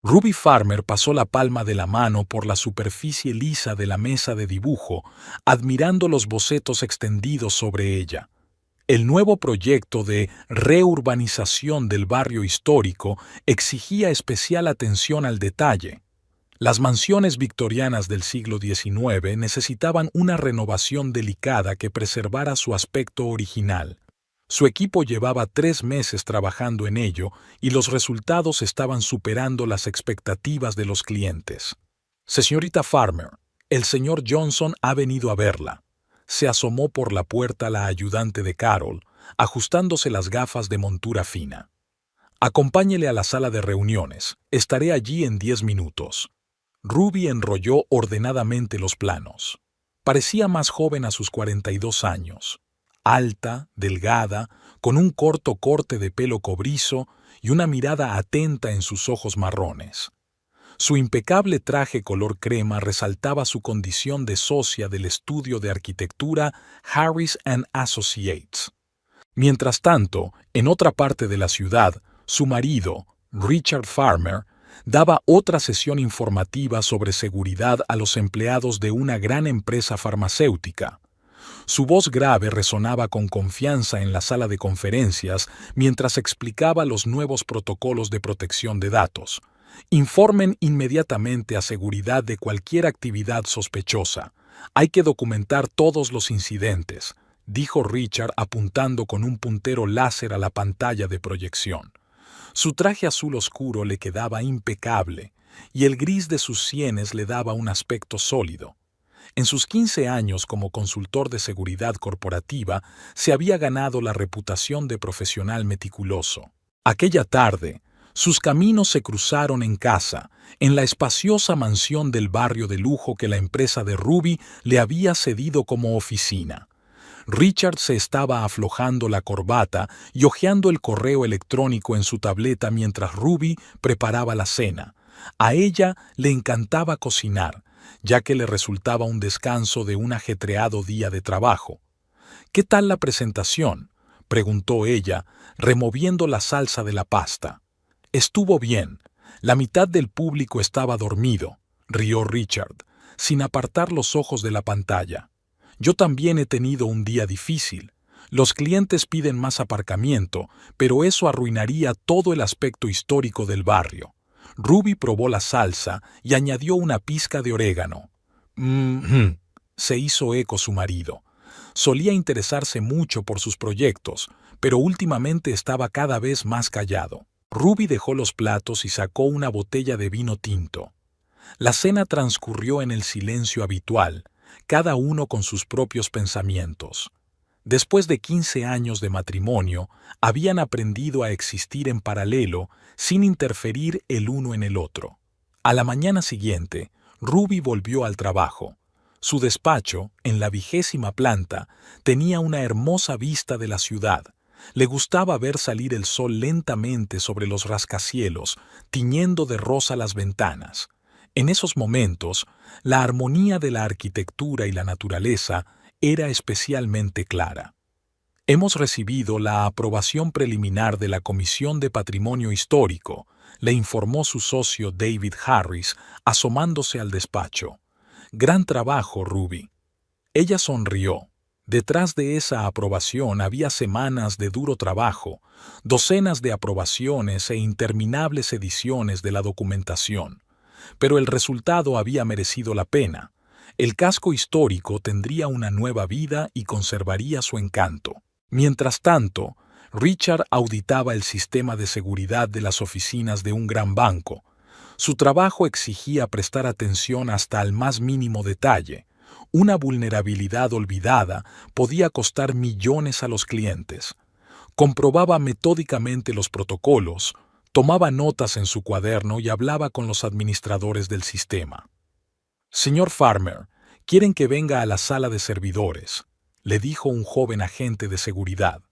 Ruby Farmer pasó la palma de la mano por la superficie lisa de la mesa de dibujo, admirando los bocetos extendidos sobre ella. El nuevo proyecto de reurbanización del barrio histórico exigía especial atención al detalle. Las mansiones victorianas del siglo XIX necesitaban una renovación delicada que preservara su aspecto original. Su equipo llevaba 3 meses trabajando en ello y los resultados estaban superando las expectativas de los clientes. Señorita Farmer, el señor Johnson ha venido a verla. Se asomó por la puerta la ayudante de Carol, ajustándose las gafas de montura fina. Acompáñele a la sala de reuniones. Estaré allí en 10 minutos. Ruby enrolló ordenadamente los planos. Parecía más joven a sus 42 años. Alta, delgada, con un corto corte de pelo cobrizo y una mirada atenta en sus ojos marrones. Su impecable traje color crema resaltaba su condición de socia del estudio de arquitectura Harris & Associates. Mientras tanto, en otra parte de la ciudad, su marido, Richard Farmer, daba otra sesión informativa sobre seguridad a los empleados de una gran empresa farmacéutica. Su voz grave resonaba con confianza en la sala de conferencias mientras explicaba los nuevos protocolos de protección de datos. Informen inmediatamente a seguridad de cualquier actividad sospechosa. Hay que documentar todos los incidentes, dijo Richard apuntando con un puntero láser a la pantalla de proyección. Su traje azul oscuro le quedaba impecable y el gris de sus sienes le daba un aspecto sólido. En sus 15 años como consultor de seguridad corporativa, se había ganado la reputación de profesional meticuloso. Aquella tarde, sus caminos se cruzaron en casa, en la espaciosa mansión del barrio de lujo que la empresa de Ruby le había cedido como oficina. Richard se estaba aflojando la corbata y hojeando el correo electrónico en su tableta mientras Ruby preparaba la cena. A ella le encantaba cocinar, ya que le resultaba un descanso de un ajetreado día de trabajo. «¿Qué tal la presentación?», preguntó ella, removiendo la salsa de la pasta. «Estuvo bien. La mitad del público estaba dormido», rió Richard, sin apartar los ojos de la pantalla. «Yo también he tenido un día difícil. Los clientes piden más aparcamiento, pero eso arruinaría todo el aspecto histórico del barrio». Ruby probó la salsa y añadió una pizca de orégano. Se hizo eco su marido. Solía interesarse mucho por sus proyectos, pero últimamente estaba cada vez más callado. Ruby dejó los platos y sacó una botella de vino tinto. La cena transcurrió en el silencio habitual, cada uno con sus propios pensamientos. Después de 15 años de matrimonio, habían aprendido a existir en paralelo sin interferir el uno en el otro. A la mañana siguiente, Ruby volvió al trabajo. Su despacho, en la 20ª planta, tenía una hermosa vista de la ciudad. Le gustaba ver salir el sol lentamente sobre los rascacielos, tiñendo de rosa las ventanas. En esos momentos, la armonía de la arquitectura y la naturaleza era especialmente clara. «Hemos recibido la aprobación preliminar de la Comisión de Patrimonio Histórico», le informó su socio David Harris, asomándose al despacho. «Gran trabajo, Ruby». Ella sonrió. Detrás de esa aprobación había semanas de duro trabajo, docenas de aprobaciones e interminables ediciones de la documentación. Pero el resultado había merecido la pena. El casco histórico tendría una nueva vida y conservaría su encanto. Mientras tanto, Richard auditaba el sistema de seguridad de las oficinas de un gran banco. Su trabajo exigía prestar atención hasta al más mínimo detalle. Una vulnerabilidad olvidada podía costar millones a los clientes. Comprobaba metódicamente los protocolos, tomaba notas en su cuaderno y hablaba con los administradores del sistema. «Señor Farmer, quieren que venga a la sala de servidores», le dijo un joven agente de seguridad.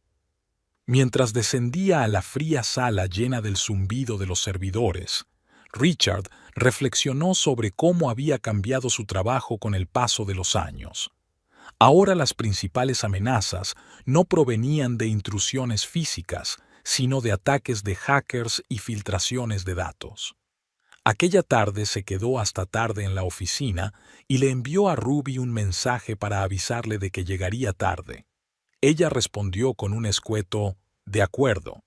Mientras descendía a la fría sala llena del zumbido de los servidores, Richard reflexionó sobre cómo había cambiado su trabajo con el paso de los años. Ahora las principales amenazas no provenían de intrusiones físicas, sino de ataques de hackers y filtraciones de datos. Aquella tarde se quedó hasta tarde en la oficina y le envió a Ruby un mensaje para avisarle de que llegaría tarde. Ella respondió con un escueto «de acuerdo».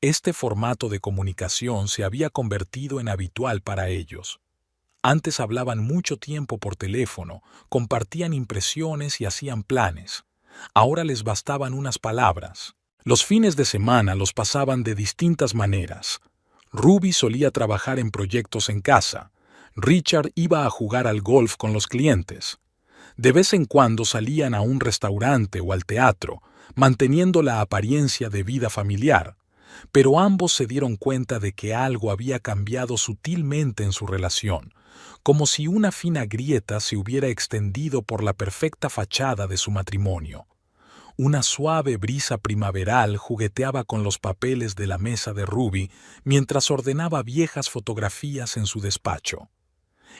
Este formato de comunicación se había convertido en habitual para ellos. Antes hablaban mucho tiempo por teléfono, compartían impresiones y hacían planes. Ahora les bastaban unas palabras. Los fines de semana los pasaban de distintas maneras. Ruby solía trabajar en proyectos en casa. Richard iba a jugar al golf con los clientes. De vez en cuando salían a un restaurante o al teatro, manteniendo la apariencia de vida familiar. Pero ambos se dieron cuenta de que algo había cambiado sutilmente en su relación, como si una fina grieta se hubiera extendido por la perfecta fachada de su matrimonio. Una suave brisa primaveral jugueteaba con los papeles de la mesa de Ruby mientras ordenaba viejas fotografías en su despacho.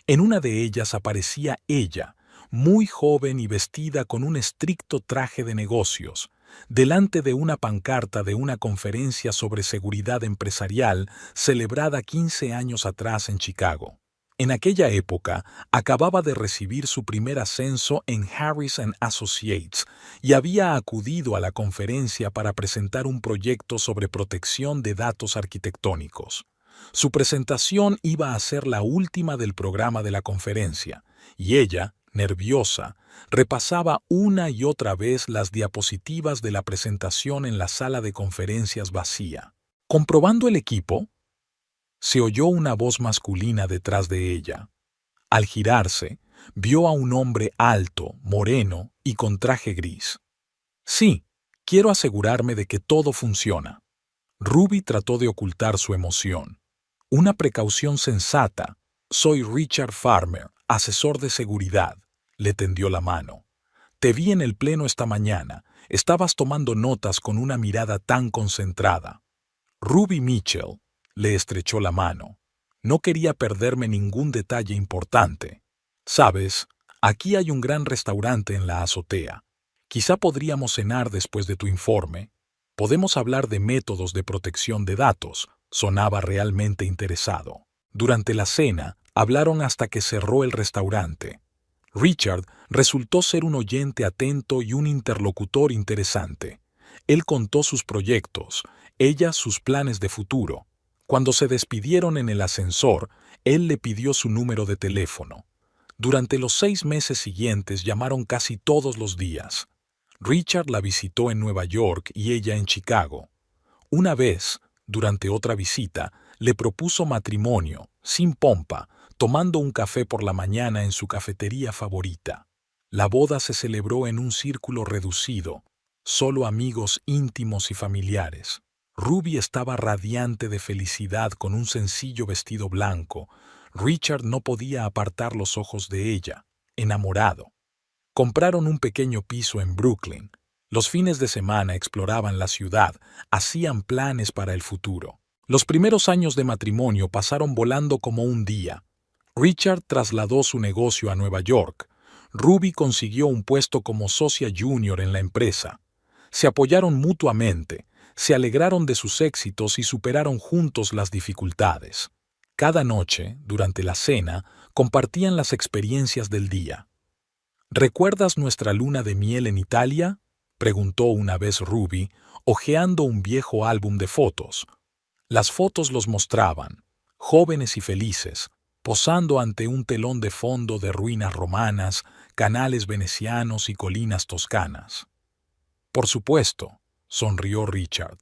En una de ellas aparecía ella, muy joven y vestida con un estricto traje de negocios, delante de una pancarta de una conferencia sobre seguridad empresarial celebrada 15 años atrás en Chicago. En aquella época, acababa de recibir su primer ascenso en Harris & Associates y había acudido a la conferencia para presentar un proyecto sobre protección de datos arquitectónicos. Su presentación iba a ser la última del programa de la conferencia, y ella, nerviosa, repasaba una y otra vez las diapositivas de la presentación en la sala de conferencias vacía. ¿Comprobando el equipo? Se oyó una voz masculina detrás de ella. Al girarse, vio a un hombre alto, moreno y con traje gris. Sí, quiero asegurarme de que todo funciona. Ruby trató de ocultar su emoción. Una precaución sensata. Soy Richard Farmer, asesor de seguridad. Le tendió la mano. Te vi en el pleno esta mañana. Estabas tomando notas con una mirada tan concentrada. Ruby Mitchell le estrechó la mano. No quería perderme ningún detalle importante. Sabes, aquí hay un gran restaurante en la azotea. Quizá podríamos cenar después de tu informe. Podemos hablar de métodos de protección de datos. Sonaba realmente interesado. Durante la cena, hablaron hasta que cerró el restaurante. Richard resultó ser un oyente atento y un interlocutor interesante. Él contó sus proyectos, ella sus planes de futuro. Cuando se despidieron en el ascensor, él le pidió su número de teléfono. Durante los 6 meses siguientes llamaron casi todos los días. Richard la visitó en Nueva York y ella en Chicago. Una vez, durante otra visita, le propuso matrimonio, sin pompa, tomando un café por la mañana en su cafetería favorita. La boda se celebró en un círculo reducido, solo amigos íntimos y familiares. Ruby estaba radiante de felicidad con un sencillo vestido blanco. Richard no podía apartar los ojos de ella, enamorado. Compraron un pequeño piso en Brooklyn. Los fines de semana exploraban la ciudad, hacían planes para el futuro. Los primeros años de matrimonio pasaron volando como un día. Richard trasladó su negocio a Nueva York. Ruby consiguió un puesto como socia junior en la empresa. Se apoyaron mutuamente, se alegraron de sus éxitos y superaron juntos las dificultades. Cada noche, durante la cena, compartían las experiencias del día. ¿Recuerdas nuestra luna de miel en Italia?, preguntó una vez Ruby, hojeando un viejo álbum de fotos. Las fotos los mostraban, jóvenes y felices, posando ante un telón de fondo de ruinas romanas, canales venecianos y colinas toscanas. Por supuesto, sonrió Richard.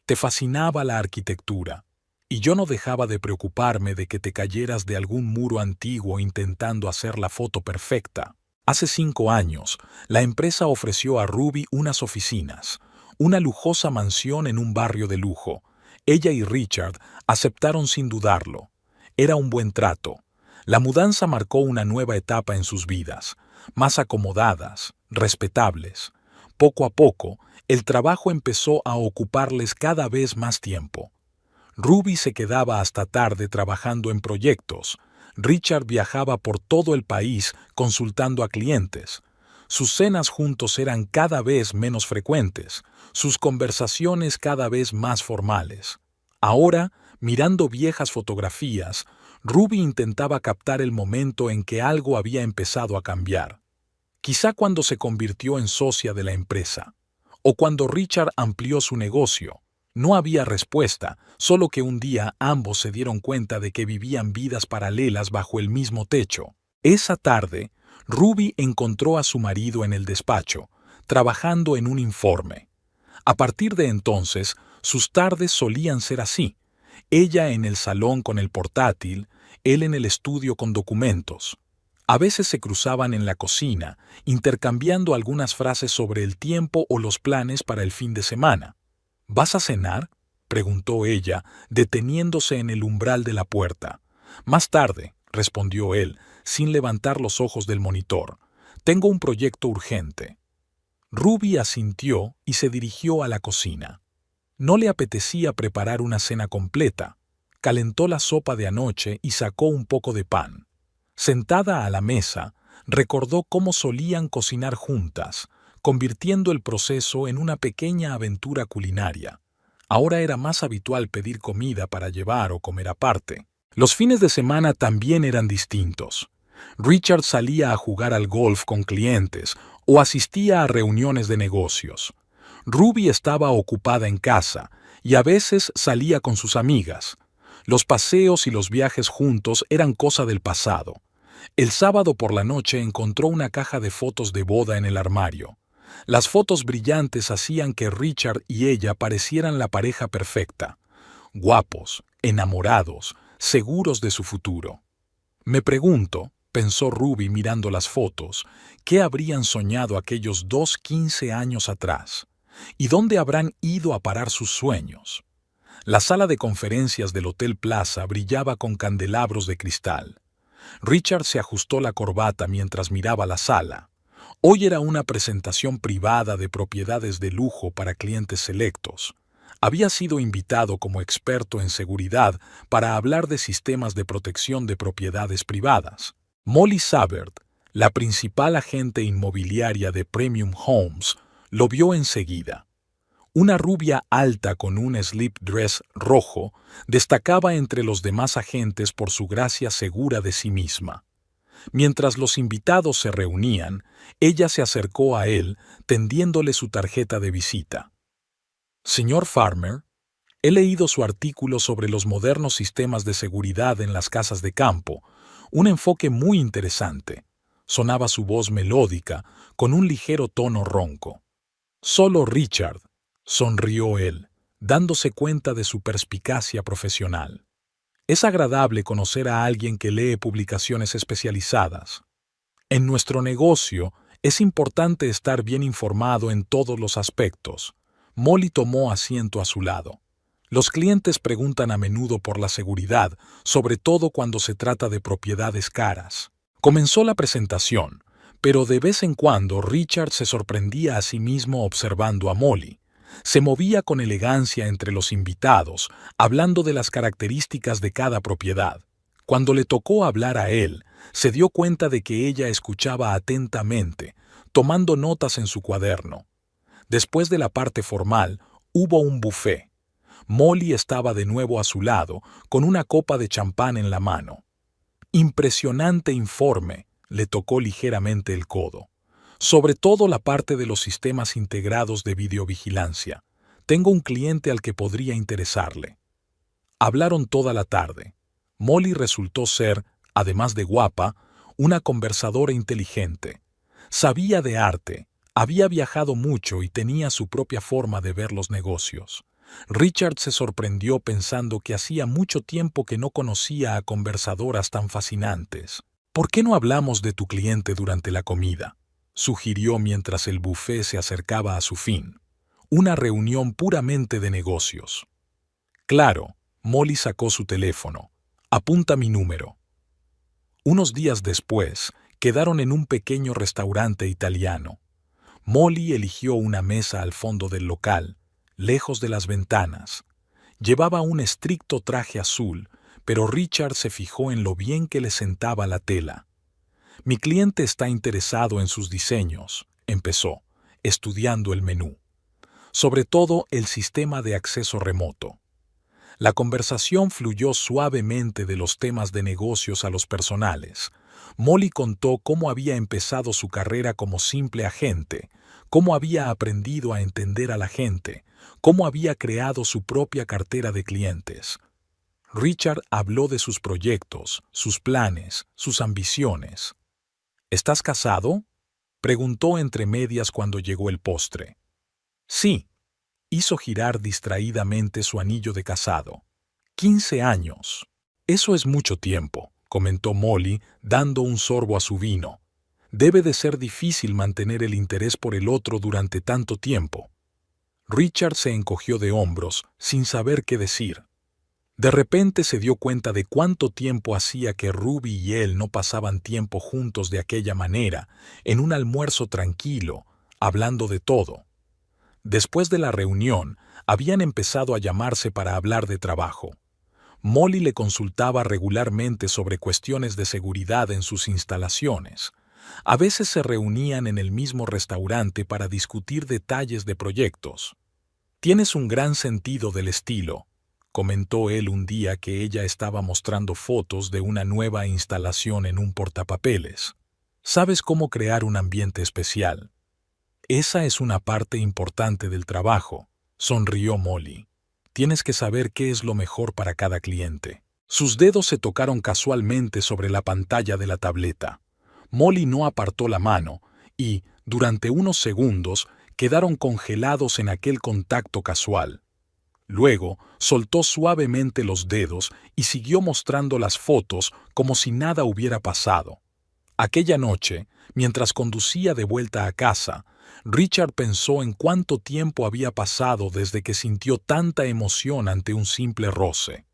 Te fascinaba la arquitectura, y yo no dejaba de preocuparme de que te cayeras de algún muro antiguo intentando hacer la foto perfecta. Hace 5 años, la empresa ofreció a Ruby unas oficinas, una lujosa mansión en un barrio de lujo. Ella y Richard aceptaron sin dudarlo. Era un buen trato. La mudanza marcó una nueva etapa en sus vidas, más acomodadas, respetables. Poco a poco, el trabajo empezó a ocuparles cada vez más tiempo. Ruby se quedaba hasta tarde trabajando en proyectos. Richard viajaba por todo el país consultando a clientes. Sus cenas juntos eran cada vez menos frecuentes, sus conversaciones cada vez más formales. Ahora, mirando viejas fotografías, Ruby intentaba captar el momento en que algo había empezado a cambiar. Quizá cuando se convirtió en socia de la empresa, o cuando Richard amplió su negocio. No había respuesta, solo que un día ambos se dieron cuenta de que vivían vidas paralelas bajo el mismo techo. Esa tarde, Ruby encontró a su marido en el despacho, trabajando en un informe. A partir de entonces, sus tardes solían ser así. Ella en el salón con el portátil, él en el estudio con documentos. A veces se cruzaban en la cocina, intercambiando algunas frases sobre el tiempo o los planes para el fin de semana. ¿Vas a cenar?, preguntó ella, deteniéndose en el umbral de la puerta. Más tarde, respondió él, sin levantar los ojos del monitor. Tengo un proyecto urgente. Ruby asintió y se dirigió a la cocina. No le apetecía preparar una cena completa. Calentó la sopa de anoche y sacó un poco de pan. Sentada a la mesa, recordó cómo solían cocinar juntas, convirtiendo el proceso en una pequeña aventura culinaria. Ahora era más habitual pedir comida para llevar o comer aparte. Los fines de semana también eran distintos. Richard salía a jugar al golf con clientes o asistía a reuniones de negocios. Ruby estaba ocupada en casa y a veces salía con sus amigas. Los paseos y los viajes juntos eran cosa del pasado. El sábado por la noche encontró una caja de fotos de boda en el armario. Las fotos brillantes hacían que Richard y ella parecieran la pareja perfecta. Guapos, enamorados, seguros de su futuro. Me pregunto, pensó Ruby mirando las fotos, ¿qué habrían soñado aquellos 15 años atrás? ¿Y dónde habrán ido a parar sus sueños? La sala de conferencias del Hotel Plaza brillaba con candelabros de cristal. Richard se ajustó la corbata mientras miraba la sala. Hoy era una presentación privada de propiedades de lujo para clientes selectos. Había sido invitado como experto en seguridad para hablar de sistemas de protección de propiedades privadas. Molly Sabert, la principal agente inmobiliaria de Premium Homes, lo vio enseguida. Una rubia alta con un slip dress rojo destacaba entre los demás agentes por su gracia segura de sí misma. Mientras los invitados se reunían, ella se acercó a él, tendiéndole su tarjeta de visita. Señor Farmer, he leído su artículo sobre los modernos sistemas de seguridad en las casas de campo, un enfoque muy interesante. Sonaba su voz melódica, con un ligero tono ronco. Solo Richard, sonrió él, dándose cuenta de su perspicacia profesional. Es agradable conocer a alguien que lee publicaciones especializadas. En nuestro negocio es importante estar bien informado en todos los aspectos. Molly tomó asiento a su lado. Los clientes preguntan a menudo por la seguridad, sobre todo cuando se trata de propiedades caras. Comenzó la presentación, pero de vez en cuando Richard se sorprendía a sí mismo observando a Molly. Se movía con elegancia entre los invitados, hablando de las características de cada propiedad. Cuando le tocó hablar a él, se dio cuenta de que ella escuchaba atentamente, tomando notas en su cuaderno. Después de la parte formal, hubo un buffet. Molly estaba de nuevo a su lado, con una copa de champán en la mano. Impresionante informe, le tocó ligeramente el codo. Sobre todo la parte de los sistemas integrados de videovigilancia. Tengo un cliente al que podría interesarle. Hablaron toda la tarde. Molly resultó ser, además de guapa, una conversadora inteligente. Sabía de arte, había viajado mucho y tenía su propia forma de ver los negocios. Richard se sorprendió pensando que hacía mucho tiempo que no conocía a conversadoras tan fascinantes. ¿Por qué no hablamos de tu cliente durante la comida?, sugirió mientras el buffet se acercaba a su fin. Una reunión puramente de negocios. Claro, Molly sacó su teléfono. Apunta mi número. Unos días después, quedaron en un pequeño restaurante italiano. Molly eligió una mesa al fondo del local, lejos de las ventanas. Llevaba un estricto traje azul, pero Richard se fijó en lo bien que le sentaba la tela. Mi cliente está interesado en sus diseños, empezó, estudiando el menú. Sobre todo el sistema de acceso remoto. La conversación fluyó suavemente de los temas de negocios a los personales. Molly contó cómo había empezado su carrera como simple agente, cómo había aprendido a entender a la gente, cómo había creado su propia cartera de clientes. Richard habló de sus proyectos, sus planes, sus ambiciones. ¿Estás casado?, preguntó entre medias cuando llegó el postre. Sí, hizo girar distraídamente su anillo de casado. 15 años. Eso es mucho tiempo, comentó Molly, dando un sorbo a su vino. Debe de ser difícil mantener el interés por el otro durante tanto tiempo. Richard se encogió de hombros, sin saber qué decir. De repente se dio cuenta de cuánto tiempo hacía que Ruby y él no pasaban tiempo juntos de aquella manera, en un almuerzo tranquilo, hablando de todo. Después de la reunión, habían empezado a llamarse para hablar de trabajo. Molly le consultaba regularmente sobre cuestiones de seguridad en sus instalaciones. A veces se reunían en el mismo restaurante para discutir detalles de proyectos. «Tienes un gran sentido del estilo», comentó él un día que ella estaba mostrando fotos de una nueva instalación en un portapapeles. «Sabes cómo crear un ambiente especial». «Esa es una parte importante del trabajo», sonrió Molly. «Tienes que saber qué es lo mejor para cada cliente». Sus dedos se tocaron casualmente sobre la pantalla de la tableta. Molly no apartó la mano y, durante unos segundos, quedaron congelados en aquel contacto casual. Luego, soltó suavemente los dedos y siguió mostrando las fotos como si nada hubiera pasado. Aquella noche, mientras conducía de vuelta a casa, Richard pensó en cuánto tiempo había pasado desde que sintió tanta emoción ante un simple roce.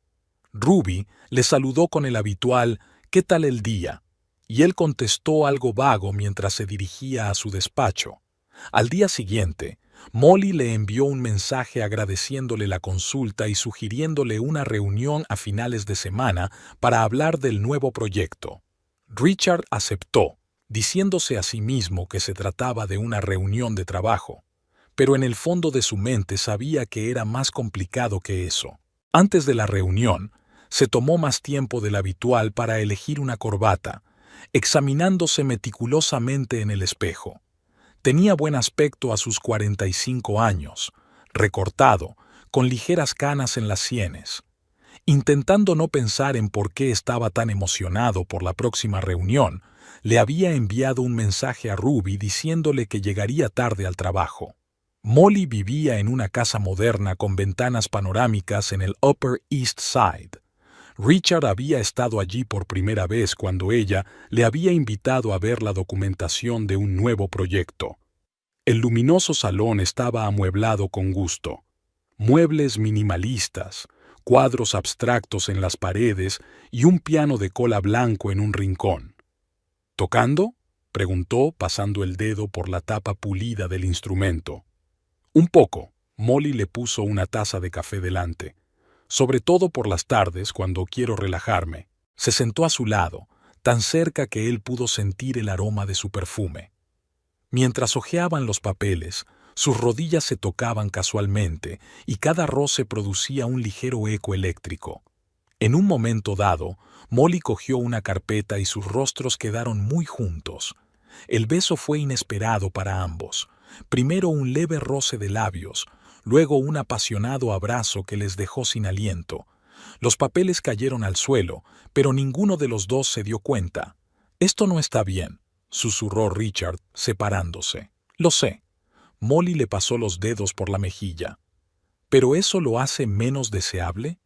Ruby le saludó con el habitual «¿Qué tal el día?», y él contestó algo vago mientras se dirigía a su despacho. Al día siguiente, Molly le envió un mensaje agradeciéndole la consulta y sugiriéndole una reunión a finales de semana para hablar del nuevo proyecto. Richard aceptó, diciéndose a sí mismo que se trataba de una reunión de trabajo, pero en el fondo de su mente sabía que era más complicado que eso. Antes de la reunión, se tomó más tiempo del habitual para elegir una corbata, examinándose meticulosamente en el espejo. Tenía buen aspecto a sus 45 años, recortado, con ligeras canas en las sienes. Intentando no pensar en por qué estaba tan emocionado por la próxima reunión, le había enviado un mensaje a Ruby diciéndole que llegaría tarde al trabajo. Molly vivía en una casa moderna con ventanas panorámicas en el Upper East Side. Richard había estado allí por primera vez cuando ella le había invitado a ver la documentación de un nuevo proyecto. El luminoso salón estaba amueblado con gusto. Muebles minimalistas, cuadros abstractos en las paredes y un piano de cola blanco en un rincón. ¿Tocando?, preguntó pasando el dedo por la tapa pulida del instrumento. Un poco. Molly le puso una taza de café delante. Sobre todo por las tardes, cuando quiero relajarme. Se sentó a su lado, tan cerca que él pudo sentir el aroma de su perfume. Mientras hojeaban los papeles, sus rodillas se tocaban casualmente y cada roce producía un ligero eco eléctrico. En un momento dado, Molly cogió una carpeta y sus rostros quedaron muy juntos. El beso fue inesperado para ambos. Primero un leve roce de labios, luego un apasionado abrazo que les dejó sin aliento. Los papeles cayeron al suelo, pero ninguno de los dos se dio cuenta. «Esto no está bien», susurró Richard, separándose. «Lo sé». Molly le pasó los dedos por la mejilla. ¿Pero eso lo hace menos deseable?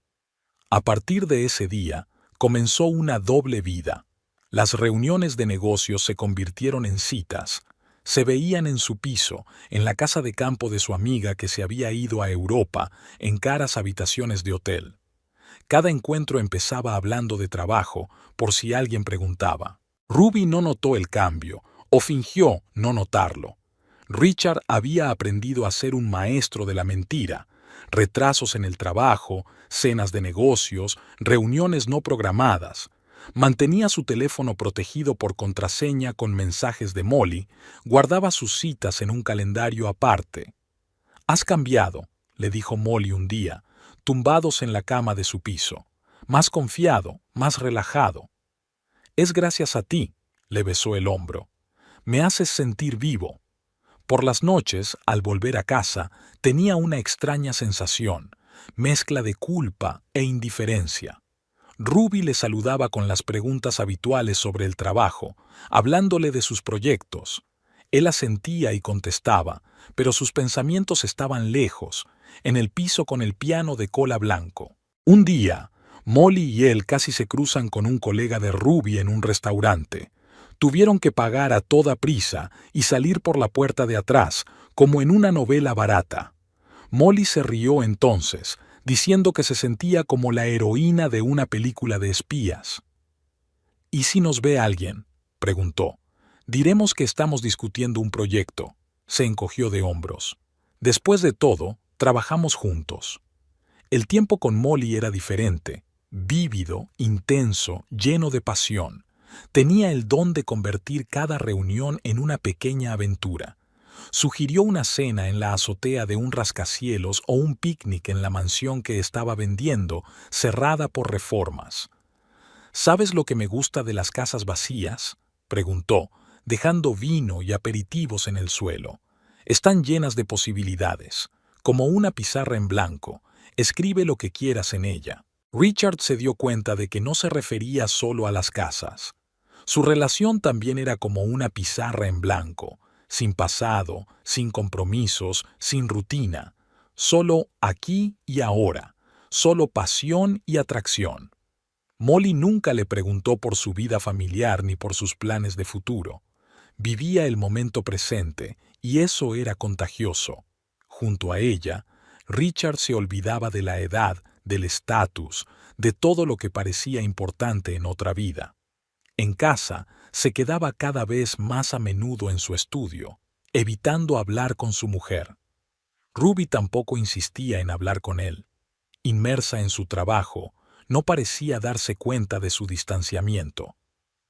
A partir de ese día, comenzó una doble vida. Las reuniones de negocios se convirtieron en citas. Se veían en su piso, en la casa de campo de su amiga que se había ido a Europa, en caras habitaciones de hotel. Cada encuentro empezaba hablando de trabajo, por si alguien preguntaba. Ruby no notó el cambio, o fingió no notarlo. Richard había aprendido a ser un maestro de la mentira. Retrasos en el trabajo, cenas de negocios, reuniones no programadas. Mantenía su teléfono protegido por contraseña con mensajes de Molly, guardaba sus citas en un calendario aparte. «Has cambiado», le dijo Molly un día, tumbados en la cama de su piso, más confiado, más relajado. «Es gracias a ti», le besó el hombro. «Me haces sentir vivo». Por las noches, al volver a casa, tenía una extraña sensación, mezcla de culpa e indiferencia. Ruby le saludaba con las preguntas habituales sobre el trabajo, hablándole de sus proyectos. Él asentía y contestaba, pero sus pensamientos estaban lejos, en el piso con el piano de cola blanco. Un día, Molly y él casi se cruzan con un colega de Ruby en un restaurante. Tuvieron que pagar a toda prisa y salir por la puerta de atrás, como en una novela barata. Molly se rió entonces, diciendo que se sentía como la heroína de una película de espías. «¿Y si nos ve alguien?», preguntó. «Diremos que estamos discutiendo un proyecto». Se encogió de hombros. «Después de todo, trabajamos juntos». El tiempo con Molly era diferente, vívido, intenso, lleno de pasión. Tenía el don de convertir cada reunión en una pequeña aventura. Sugirió una cena en la azotea de un rascacielos o un picnic en la mansión que estaba vendiendo, cerrada por reformas. «¿Sabes lo que me gusta de las casas vacías?», preguntó, dejando vino y aperitivos en el suelo. «Están llenas de posibilidades. Como una pizarra en blanco, escribe lo que quieras en ella». Richard se dio cuenta de que no se refería solo a las casas. Su relación también era como una pizarra en blanco, sin pasado, sin compromisos, sin rutina, solo aquí y ahora, solo pasión y atracción. Molly nunca le preguntó por su vida familiar ni por sus planes de futuro. Vivía el momento presente, y eso era contagioso. Junto a ella, Richard se olvidaba de la edad, del estatus, de todo lo que parecía importante en otra vida. En casa, se quedaba cada vez más a menudo en su estudio, evitando hablar con su mujer. Ruby tampoco insistía en hablar con él. Inmersa en su trabajo, no parecía darse cuenta de su distanciamiento.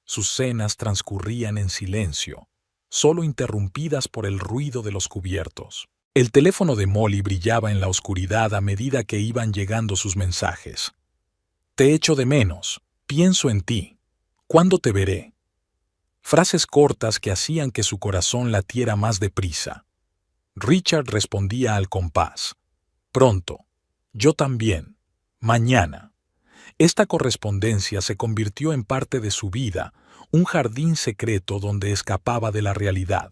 Sus cenas transcurrían en silencio, solo interrumpidas por el ruido de los cubiertos. El teléfono de Molly brillaba en la oscuridad a medida que iban llegando sus mensajes. «Te echo de menos. Pienso en ti. ¿Cuándo te veré?». Frases cortas que hacían que su corazón latiera más deprisa. Richard respondía al compás. «Pronto. Yo también. Mañana». Esta correspondencia se convirtió en parte de su vida, un jardín secreto donde escapaba de la realidad.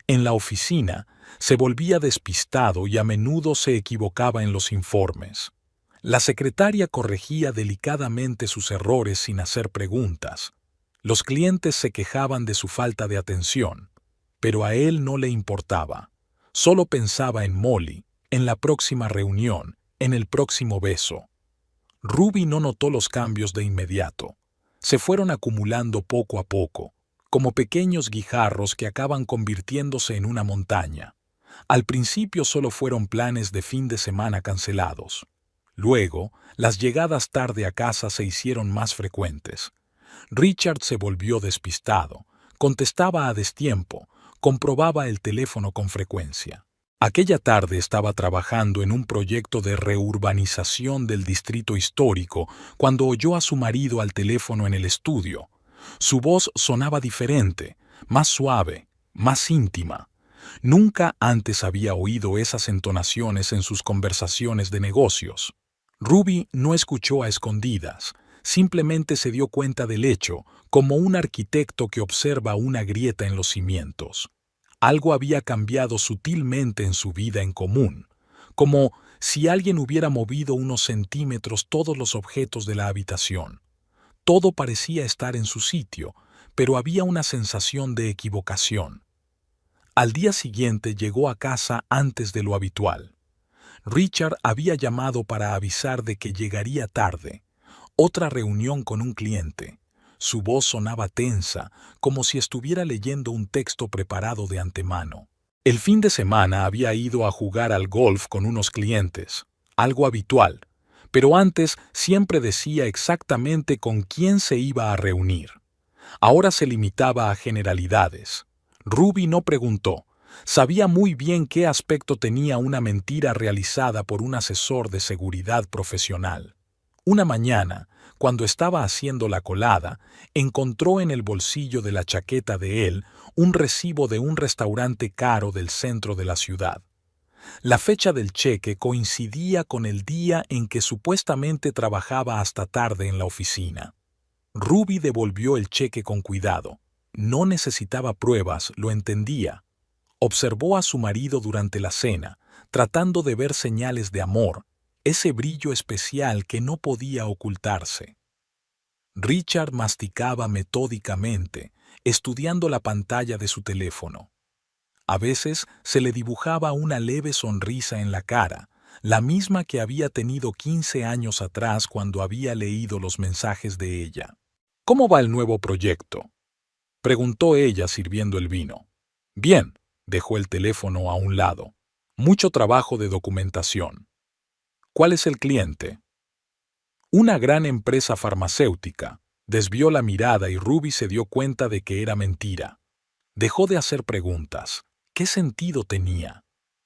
En la oficina, se volvía despistado y a menudo se equivocaba en los informes. La secretaria corregía delicadamente sus errores sin hacer preguntas. Los clientes se quejaban de su falta de atención, pero a él no le importaba. Solo pensaba en Molly, en la próxima reunión, en el próximo beso. Ruby no notó los cambios de inmediato. Se fueron acumulando poco a poco, como pequeños guijarros que acaban convirtiéndose en una montaña. Al principio solo fueron planes de fin de semana cancelados. Luego, las llegadas tarde a casa se hicieron más frecuentes. Richard se volvió despistado, contestaba a destiempo, comprobaba el teléfono con frecuencia. Aquella tarde estaba trabajando en un proyecto de reurbanización del distrito histórico cuando oyó a su marido al teléfono en el estudio. Su voz sonaba diferente, más suave, más íntima. Nunca antes había oído esas entonaciones en sus conversaciones de negocios. Ruby no escuchó a escondidas, simplemente se dio cuenta del hecho, como un arquitecto que observa una grieta en los cimientos. Algo había cambiado sutilmente en su vida en común, como si alguien hubiera movido unos centímetros todos los objetos de la habitación. Todo parecía estar en su sitio, pero había una sensación de equivocación. Al día siguiente llegó a casa antes de lo habitual. Richard había llamado para avisar de que llegaría tarde. Otra reunión con un cliente. Su voz sonaba tensa, como si estuviera leyendo un texto preparado de antemano. El fin de semana había ido a jugar al golf con unos clientes, algo habitual, pero antes siempre decía exactamente con quién se iba a reunir. Ahora se limitaba a generalidades. Ruby no preguntó, Sabía muy bien qué aspecto tenía una mentira realizada por un asesor de seguridad profesional. Una mañana, cuando estaba haciendo la colada, encontró en el bolsillo de la chaqueta de él un recibo de un restaurante caro del centro de la ciudad. La fecha del cheque coincidía con el día en que supuestamente trabajaba hasta tarde en la oficina. Ruby devolvió el cheque con cuidado. No necesitaba pruebas, lo entendía. Observó a su marido durante la cena, tratando de ver señales de amor, ese brillo especial que no podía ocultarse. Richard masticaba metódicamente, estudiando la pantalla de su teléfono. A veces se le dibujaba una leve sonrisa en la cara, la misma que había tenido 15 años atrás cuando había leído los mensajes de ella. «¿Cómo va el nuevo proyecto?», preguntó ella sirviendo el vino. «Bien», dejó el teléfono a un lado. «Mucho trabajo de documentación». «¿Cuál es el cliente?». «Una gran empresa farmacéutica». Desvió la mirada y Ruby se dio cuenta de que era mentira. Dejó de hacer preguntas. ¿Qué sentido tenía?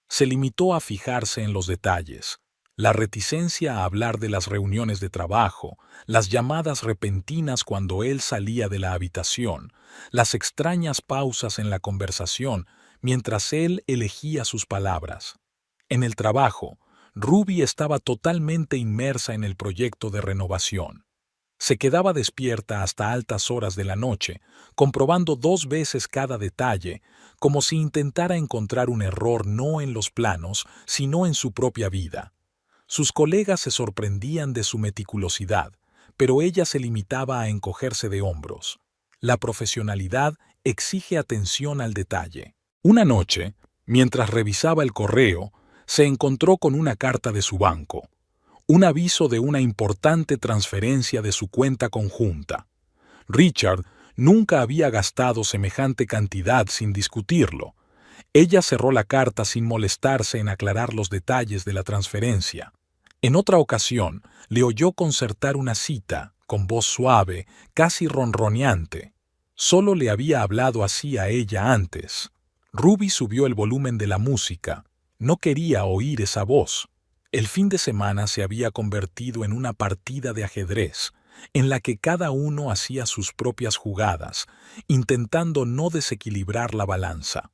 Se limitó a fijarse en los detalles. La reticencia a hablar de las reuniones de trabajo, las llamadas repentinas cuando él salía de la habitación, las extrañas pausas en la conversación mientras él elegía sus palabras. En el trabajo, Ruby estaba totalmente inmersa en el proyecto de renovación. Se quedaba despierta hasta altas horas de la noche, comprobando 2 veces cada detalle, como si intentara encontrar un error no en los planos, sino en su propia vida. Sus colegas se sorprendían de su meticulosidad, pero ella se limitaba a encogerse de hombros. La profesionalidad exige atención al detalle. Una noche, mientras revisaba el correo, se encontró con una carta de su banco. Un aviso de una importante transferencia de su cuenta conjunta. Richard nunca había gastado semejante cantidad sin discutirlo. Ella cerró la carta sin molestarse en aclarar los detalles de la transferencia. En otra ocasión, le oyó concertar una cita, con voz suave, casi ronroneante. Solo le había hablado así a ella antes. Ruby subió el volumen de la música. No quería oír esa voz. El fin de semana se había convertido en una partida de ajedrez, en la que cada uno hacía sus propias jugadas, intentando no desequilibrar la balanza.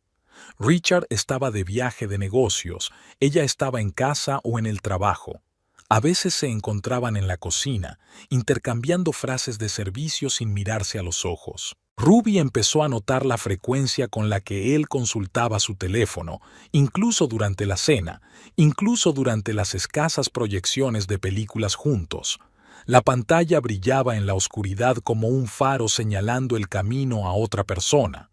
Richard estaba de viaje de negocios, ella estaba en casa o en el trabajo. A veces se encontraban en la cocina, intercambiando frases de servicio sin mirarse a los ojos. Ruby empezó a notar la frecuencia con la que él consultaba su teléfono, incluso durante la cena, incluso durante las escasas proyecciones de películas juntos. La pantalla brillaba en la oscuridad como un faro señalando el camino a otra persona.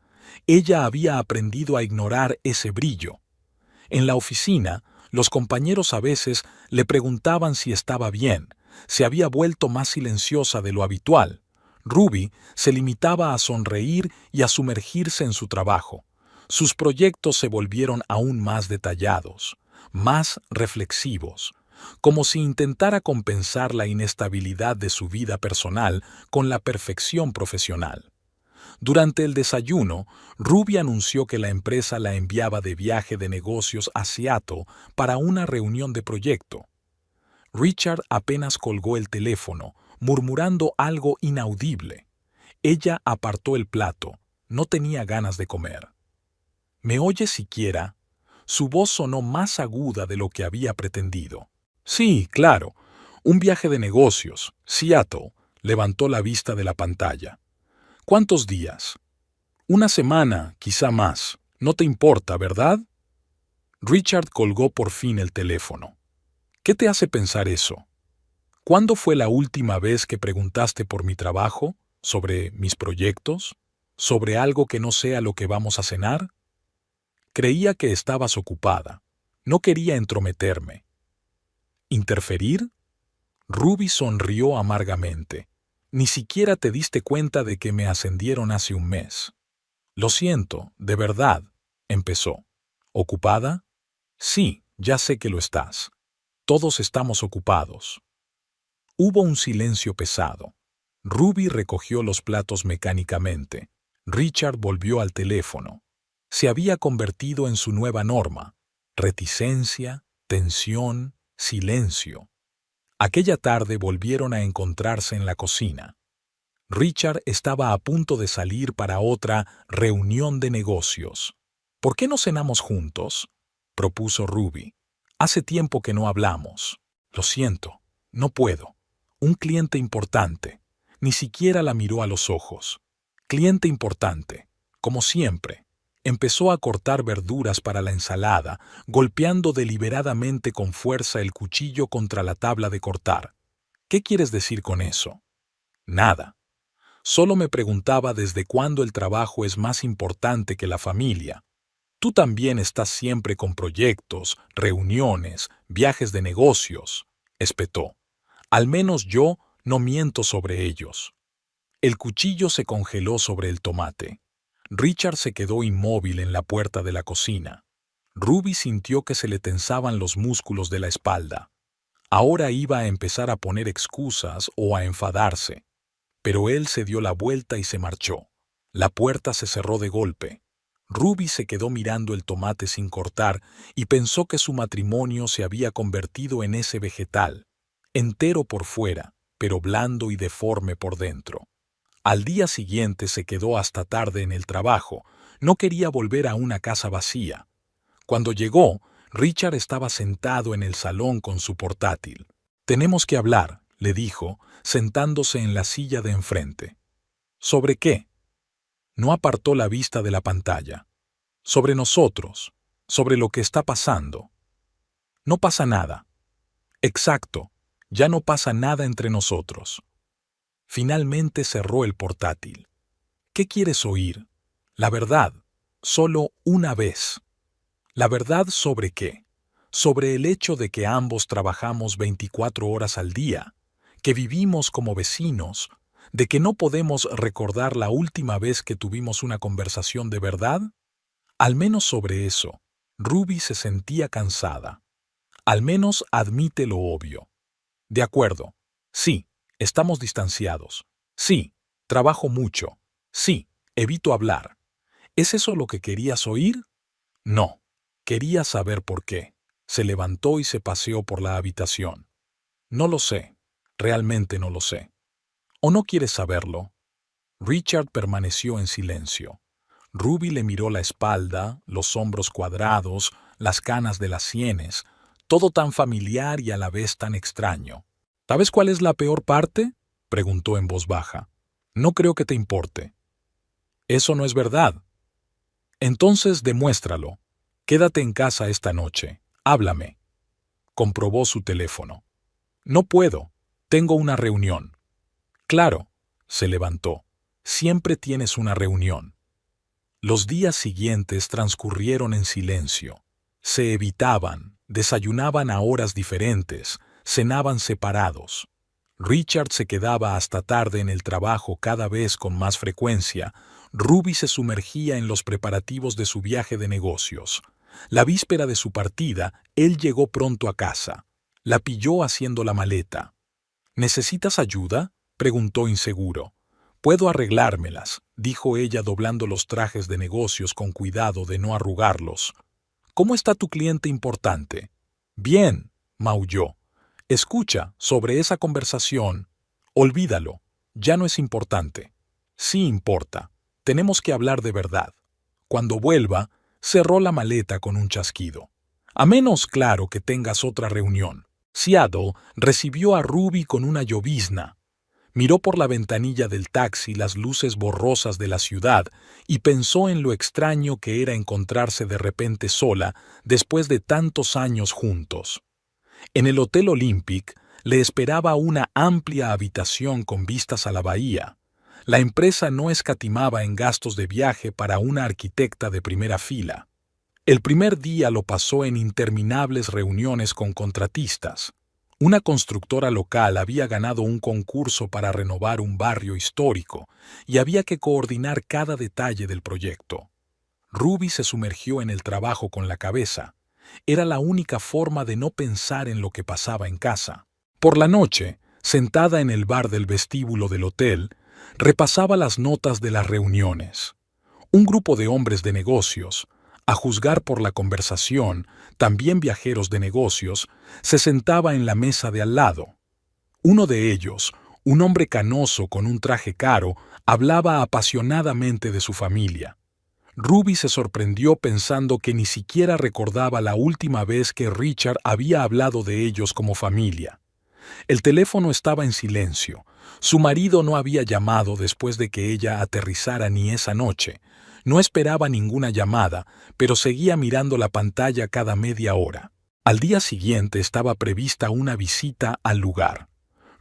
Ella había aprendido a ignorar ese brillo. En la oficina, los compañeros a veces le preguntaban si estaba bien, se había vuelto más silenciosa de lo habitual. Ruby se limitaba a sonreír y a sumergirse en su trabajo. Sus proyectos se volvieron aún más detallados, más reflexivos, como si intentara compensar la inestabilidad de su vida personal con la perfección profesional. Durante el desayuno, Ruby anunció que la empresa la enviaba de viaje de negocios a Seattle para una reunión de proyecto. Richard apenas colgó el teléfono, murmurando algo inaudible. Ella apartó el plato. No tenía ganas de comer. ¿Me oye siquiera? Su voz sonó más aguda de lo que había pretendido. Sí, claro. Un viaje de negocios. Seattle. Levantó la vista de la pantalla. ¿Cuántos días? Una semana, quizá más. No te importa, ¿verdad? Richard colgó por fin el teléfono. ¿Qué te hace pensar eso? ¿Cuándo fue la última vez que preguntaste por mi trabajo, sobre mis proyectos, sobre algo que no sea lo que vamos a cenar? Creía que estabas ocupada. No quería entrometerme. ¿Interferir? Ruby sonrió amargamente. Ni siquiera te diste cuenta de que me ascendieron hace un mes. Lo siento, de verdad, empezó. ¿Ocupada? Sí, ya sé que lo estás. Todos estamos ocupados. Hubo un silencio pesado. Ruby recogió los platos mecánicamente. Richard volvió al teléfono. Se había convertido en su nueva norma: reticencia, tensión, silencio. Aquella tarde volvieron a encontrarse en la cocina. Richard estaba a punto de salir para otra reunión de negocios. ¿Por qué no cenamos juntos?, propuso Ruby. Hace tiempo que no hablamos. Lo siento, no puedo. Un cliente importante. Ni siquiera la miró a los ojos. Cliente importante, como siempre. Empezó a cortar verduras para la ensalada, golpeando deliberadamente con fuerza el cuchillo contra la tabla de cortar. ¿Qué quieres decir con eso? Nada. Solo me preguntaba desde cuándo el trabajo es más importante que la familia. Tú también estás siempre con proyectos, reuniones, viajes de negocios, espetó. Al menos yo no miento sobre ellos. El cuchillo se congeló sobre el tomate. Richard se quedó inmóvil en la puerta de la cocina. Ruby sintió que se le tensaban los músculos de la espalda. Ahora iba a empezar a poner excusas o a enfadarse. Pero él se dio la vuelta y se marchó. La puerta se cerró de golpe. Ruby se quedó mirando el tomate sin cortar y pensó que su matrimonio se había convertido en ese vegetal, entero por fuera, pero blando y deforme por dentro. Al día siguiente se quedó hasta tarde en el trabajo. No quería volver a una casa vacía. Cuando llegó, Richard estaba sentado en el salón con su portátil. «Tenemos que hablar», le dijo, sentándose en la silla de enfrente. «¿Sobre qué?». No apartó la vista de la pantalla. «Sobre nosotros, sobre lo que está pasando». «No pasa nada». «Exacto, ya no pasa nada entre nosotros». Finalmente cerró el portátil. «¿Qué quieres oír?». «La verdad, solo una vez». «¿La verdad sobre qué?». «Sobre el hecho de que ambos trabajamos 24 horas al día, que vivimos como vecinos, de que no podemos recordar la última vez que tuvimos una conversación de verdad». Al menos sobre eso, Ruby se sentía cansada. Al menos admite lo obvio. «De acuerdo. Sí, estamos distanciados. Sí, trabajo mucho. Sí, evito hablar». ¿Es eso lo que querías oír? No. Quería saber por qué. Se levantó y se paseó por la habitación. «No lo sé. Realmente no lo sé». ¿O no quieres saberlo? Richard permaneció en silencio. Ruby le miró la espalda, los hombros cuadrados, las canas de las sienes, todo tan familiar y a la vez tan extraño. «¿Sabes cuál es la peor parte?», preguntó en voz baja. «No creo que te importe». «Eso no es verdad». «Entonces demuéstralo. Quédate en casa esta noche. Háblame». Comprobó su teléfono. «No puedo. Tengo una reunión». «Claro», se levantó. «Siempre tienes una reunión». Los días siguientes transcurrieron en silencio. Se evitaban, desayunaban a horas diferentes, cenaban separados. Richard se quedaba hasta tarde en el trabajo cada vez con más frecuencia. Ruby se sumergía en los preparativos de su viaje de negocios. La víspera de su partida, él llegó pronto a casa. La pilló haciendo la maleta. «¿Necesitas ayuda?», preguntó inseguro. «Puedo arreglármelas», dijo ella doblando los trajes de negocios con cuidado de no arrugarlos. «¿Cómo está tu cliente importante?». «Bien», maulló. «Escucha, sobre esa conversación, olvídalo, ya no es importante». «Sí importa, tenemos que hablar de verdad». Cuando vuelva, cerró la maleta con un chasquido. «A menos, claro, que tengas otra reunión». Seattle recibió a Ruby con una llovizna. Miró por la ventanilla del taxi las luces borrosas de la ciudad y pensó en lo extraño que era encontrarse de repente sola después de tantos años juntos. En el Hotel Olympic le esperaba una amplia habitación con vistas a la bahía. La empresa no escatimaba en gastos de viaje para una arquitecta de primera fila. El primer día lo pasó en interminables reuniones con contratistas. Una constructora local había ganado un concurso para renovar un barrio histórico y había que coordinar cada detalle del proyecto. Ruby se sumergió en el trabajo con la cabeza. Era la única forma de no pensar en lo que pasaba en casa. Por la noche, sentada en el bar del vestíbulo del hotel, repasaba las notas de las reuniones. Un grupo de hombres de negocios, a juzgar por la conversación, también viajeros de negocios, se sentaba en la mesa de al lado. Uno de ellos, un hombre canoso con un traje caro, hablaba apasionadamente de su familia. Ruby se sorprendió pensando que ni siquiera recordaba la última vez que Richard había hablado de ellos como familia. El teléfono estaba en silencio. Su marido no había llamado después de que ella aterrizara ni esa noche. No esperaba ninguna llamada, pero seguía mirando la pantalla cada media hora. Al día siguiente estaba prevista una visita al lugar.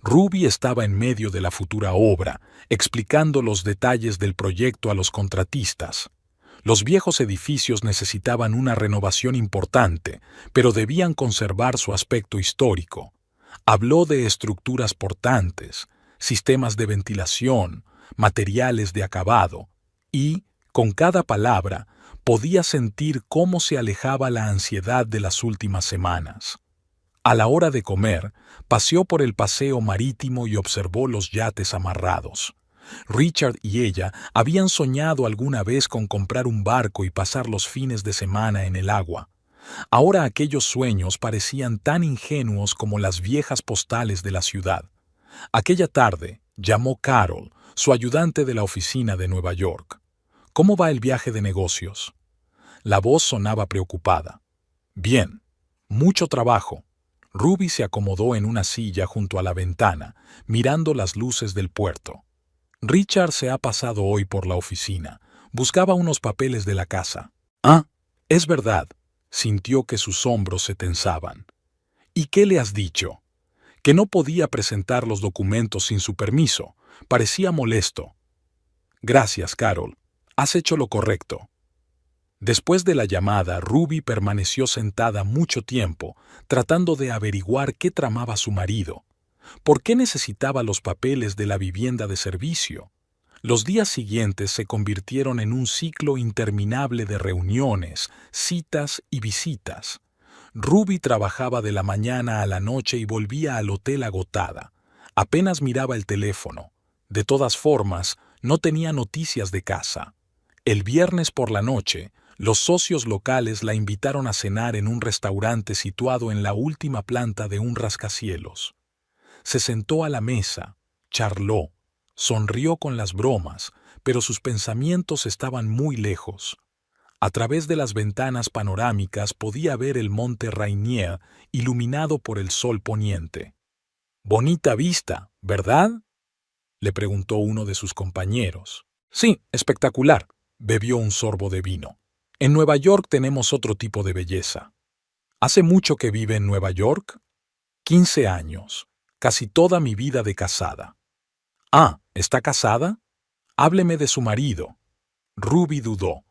Ruby estaba en medio de la futura obra, explicando los detalles del proyecto a los contratistas. Los viejos edificios necesitaban una renovación importante, pero debían conservar su aspecto histórico. Habló de estructuras portantes, sistemas de ventilación, materiales de acabado, y, con cada palabra, podía sentir cómo se alejaba la ansiedad de las últimas semanas. A la hora de comer, paseó por el paseo marítimo y observó los yates amarrados. Richard y ella habían soñado alguna vez con comprar un barco y pasar los fines de semana en el agua. Ahora aquellos sueños parecían tan ingenuos como las viejas postales de la ciudad. Aquella tarde llamó Carol, su ayudante de la oficina de Nueva York. ¿Cómo va el viaje de negocios? La voz sonaba preocupada. Bien, mucho trabajo. Ruby se acomodó en una silla junto a la ventana, mirando las luces del puerto. Richard se ha pasado hoy por la oficina. Buscaba unos papeles de la casa. Ah, es verdad. Sintió que sus hombros se tensaban. ¿Y qué le has dicho? Que no podía presentar los documentos sin su permiso. Parecía molesto. Gracias, Carol. Has hecho lo correcto. Después de la llamada, Ruby permaneció sentada mucho tiempo, tratando de averiguar qué tramaba su marido. ¿Por qué necesitaba los papeles de la vivienda de servicio? Los días siguientes se convirtieron en un ciclo interminable de reuniones, citas y visitas. Ruby trabajaba de la mañana a la noche y volvía al hotel agotada. Apenas miraba el teléfono. De todas formas, no tenía noticias de casa. El viernes por la noche, los socios locales la invitaron a cenar en un restaurante situado en la última planta de un rascacielos. Se sentó a la mesa, charló, sonrió con las bromas, pero sus pensamientos estaban muy lejos. A través de las ventanas panorámicas podía ver el monte Rainier iluminado por el sol poniente. «Bonita vista, ¿verdad?», le preguntó uno de sus compañeros. «Sí, espectacular», bebió un sorbo de vino. «En Nueva York tenemos otro tipo de belleza». «¿Hace mucho que vive en Nueva York?» 15 años. Casi toda mi vida de casada. «Ah, ¿está casada? Hábleme de su marido». Ruby dudó.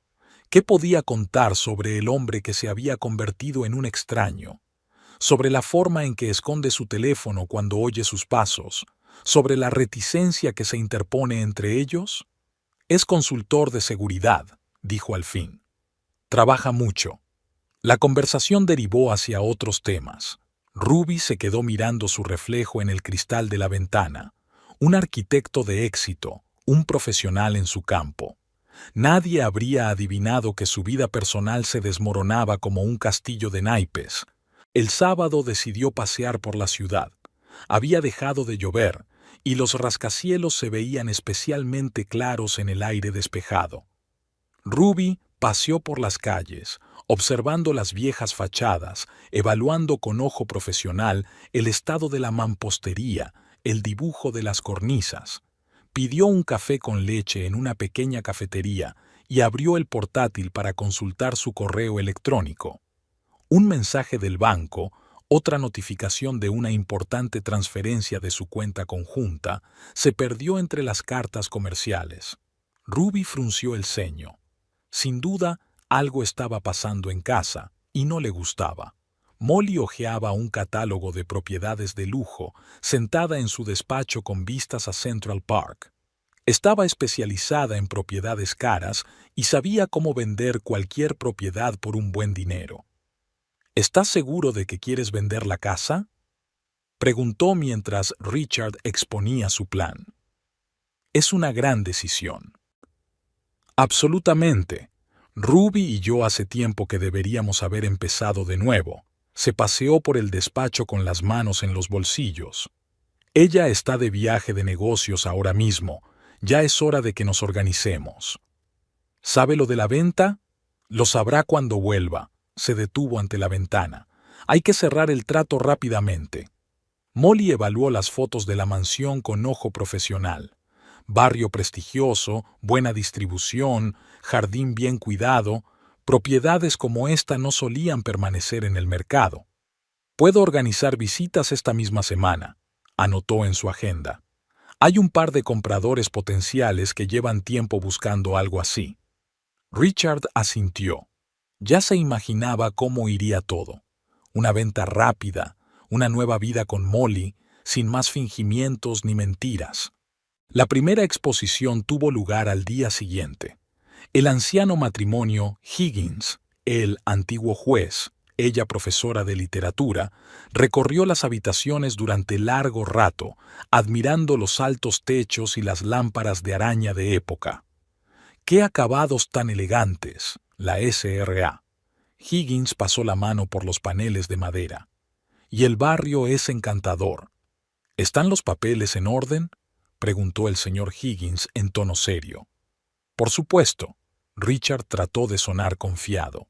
¿Qué podía contar sobre el hombre que se había convertido en un extraño? Sobre la forma en que esconde su teléfono cuando oye sus pasos. Sobre la reticencia que se interpone entre ellos. «Es consultor de seguridad», dijo al fin. «Trabaja mucho». La conversación derivó hacia otros temas. Ruby se quedó mirando su reflejo en el cristal de la ventana. Un arquitecto de éxito, un profesional en su campo. Nadie habría adivinado que su vida personal se desmoronaba como un castillo de naipes. El sábado decidió pasear por la ciudad. Había dejado de llover, y los rascacielos se veían especialmente claros en el aire despejado. Ruby paseó por las calles, observando las viejas fachadas, evaluando con ojo profesional el estado de la mampostería, el dibujo de las cornisas. Pidió un café con leche en una pequeña cafetería y abrió el portátil para consultar su correo electrónico. Un mensaje del banco, otra notificación de una importante transferencia de su cuenta conjunta, se perdió entre las cartas comerciales. Ruby frunció el ceño. Sin duda, algo estaba pasando en casa, y no le gustaba. Molly hojeaba un catálogo de propiedades de lujo, sentada en su despacho con vistas a Central Park. Estaba especializada en propiedades caras y sabía cómo vender cualquier propiedad por un buen dinero. ¿Estás seguro de que quieres vender la casa?, preguntó mientras Richard exponía su plan. Es una gran decisión. Absolutamente. Ruby y yo hace tiempo que deberíamos haber empezado de nuevo. Se paseó por el despacho con las manos en los bolsillos. Ella está de viaje de negocios ahora mismo. Ya es hora de que nos organicemos. ¿Sabe lo de la venta? Lo sabrá cuando vuelva. Se detuvo ante la ventana. Hay que cerrar el trato rápidamente. Molly evaluó las fotos de la mansión con ojo profesional. Barrio prestigioso, buena distribución, jardín bien cuidado. Propiedades como esta no solían permanecer en el mercado. Puedo organizar visitas esta misma semana, anotó en su agenda. Hay un par de compradores potenciales que llevan tiempo buscando algo así. Richard asintió. Ya se imaginaba cómo iría todo. Una venta rápida, una nueva vida con Molly, sin más fingimientos ni mentiras. La primera exposición tuvo lugar al día siguiente. El anciano matrimonio Higgins, el antiguo juez, ella profesora de literatura, recorrió las habitaciones durante largo rato, admirando los altos techos y las lámparas de araña de época. ¡Qué acabados tan elegantes! La SRA. Higgins pasó la mano por los paneles de madera. Y el barrio es encantador. ¿Están los papeles en orden?, preguntó el señor Higgins en tono serio. Por supuesto. Richard trató de sonar confiado.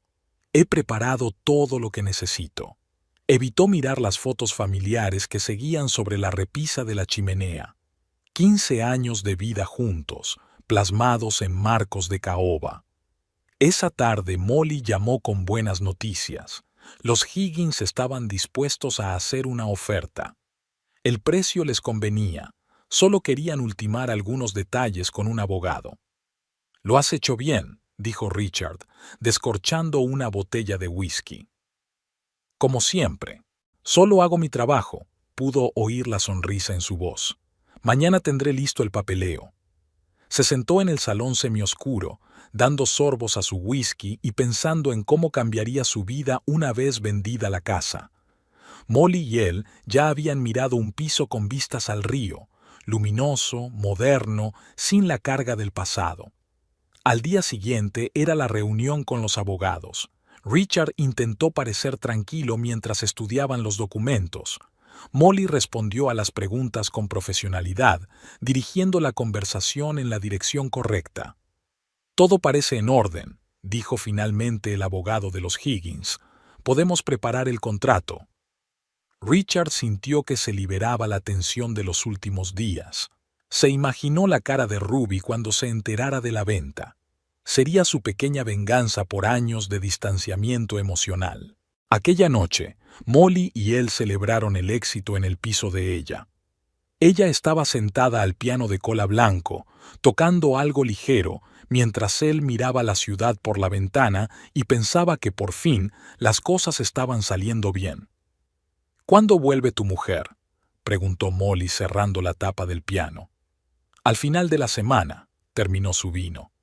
He preparado todo lo que necesito. Evitó mirar las fotos familiares que seguían sobre la repisa de la chimenea. 15 años de vida juntos, plasmados en marcos de caoba. Esa tarde Molly llamó con buenas noticias. Los Higgins estaban dispuestos a hacer una oferta. El precio les convenía, solo querían ultimar algunos detalles con un abogado. «Lo has hecho bien», dijo Richard, descorchando una botella de whisky. «Como siempre. Solo hago mi trabajo», pudo oír la sonrisa en su voz. «Mañana tendré listo el papeleo». Se sentó en el salón semioscuro, dando sorbos a su whisky y pensando en cómo cambiaría su vida una vez vendida la casa. Molly y él ya habían mirado un piso con vistas al río, luminoso, moderno, sin la carga del pasado. Al día siguiente era la reunión con los abogados. Richard intentó parecer tranquilo mientras estudiaban los documentos. Molly respondió a las preguntas con profesionalidad, dirigiendo la conversación en la dirección correcta. «Todo parece en orden», dijo finalmente el abogado de los Higgins. «Podemos preparar el contrato». Richard sintió que se liberaba la tensión de los últimos días. Se imaginó la cara de Ruby cuando se enterara de la venta. Sería su pequeña venganza por años de distanciamiento emocional. Aquella noche, Molly y él celebraron el éxito en el piso de ella. Ella estaba sentada al piano de cola blanco, tocando algo ligero, mientras él miraba la ciudad por la ventana y pensaba que por fin las cosas estaban saliendo bien. «¿Cuándo vuelve tu mujer?», preguntó Molly cerrando la tapa del piano. «Al final de la semana», terminó su vino.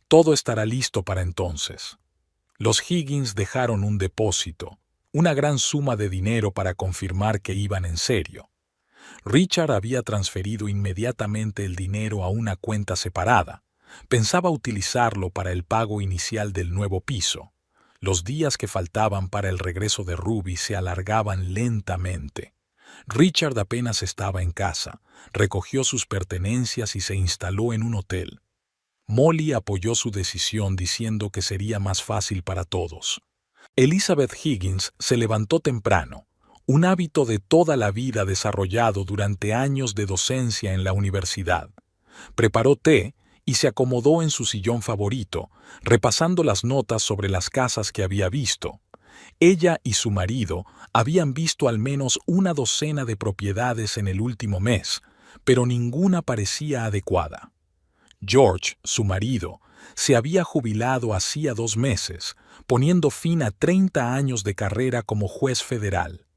«Todo estará listo para entonces». Los Higgins dejaron un depósito, una gran suma de dinero para confirmar que iban en serio. Richard había transferido inmediatamente el dinero a una cuenta separada. Pensaba utilizarlo para el pago inicial del nuevo piso. Los días que faltaban para el regreso de Ruby se alargaban lentamente. Richard apenas estaba en casa, recogió sus pertenencias y se instaló en un hotel. Molly apoyó su decisión diciendo que sería más fácil para todos. Elizabeth Higgins se levantó temprano, un hábito de toda la vida desarrollado durante años de docencia en la universidad. Preparó té y se acomodó en su sillón favorito, repasando las notas sobre las casas que había visto. Ella y su marido habían visto al menos una docena de propiedades en el último mes, pero ninguna parecía adecuada. George, su marido, se había jubilado hacía 2 meses, poniendo fin a 30 años de carrera como juez federal.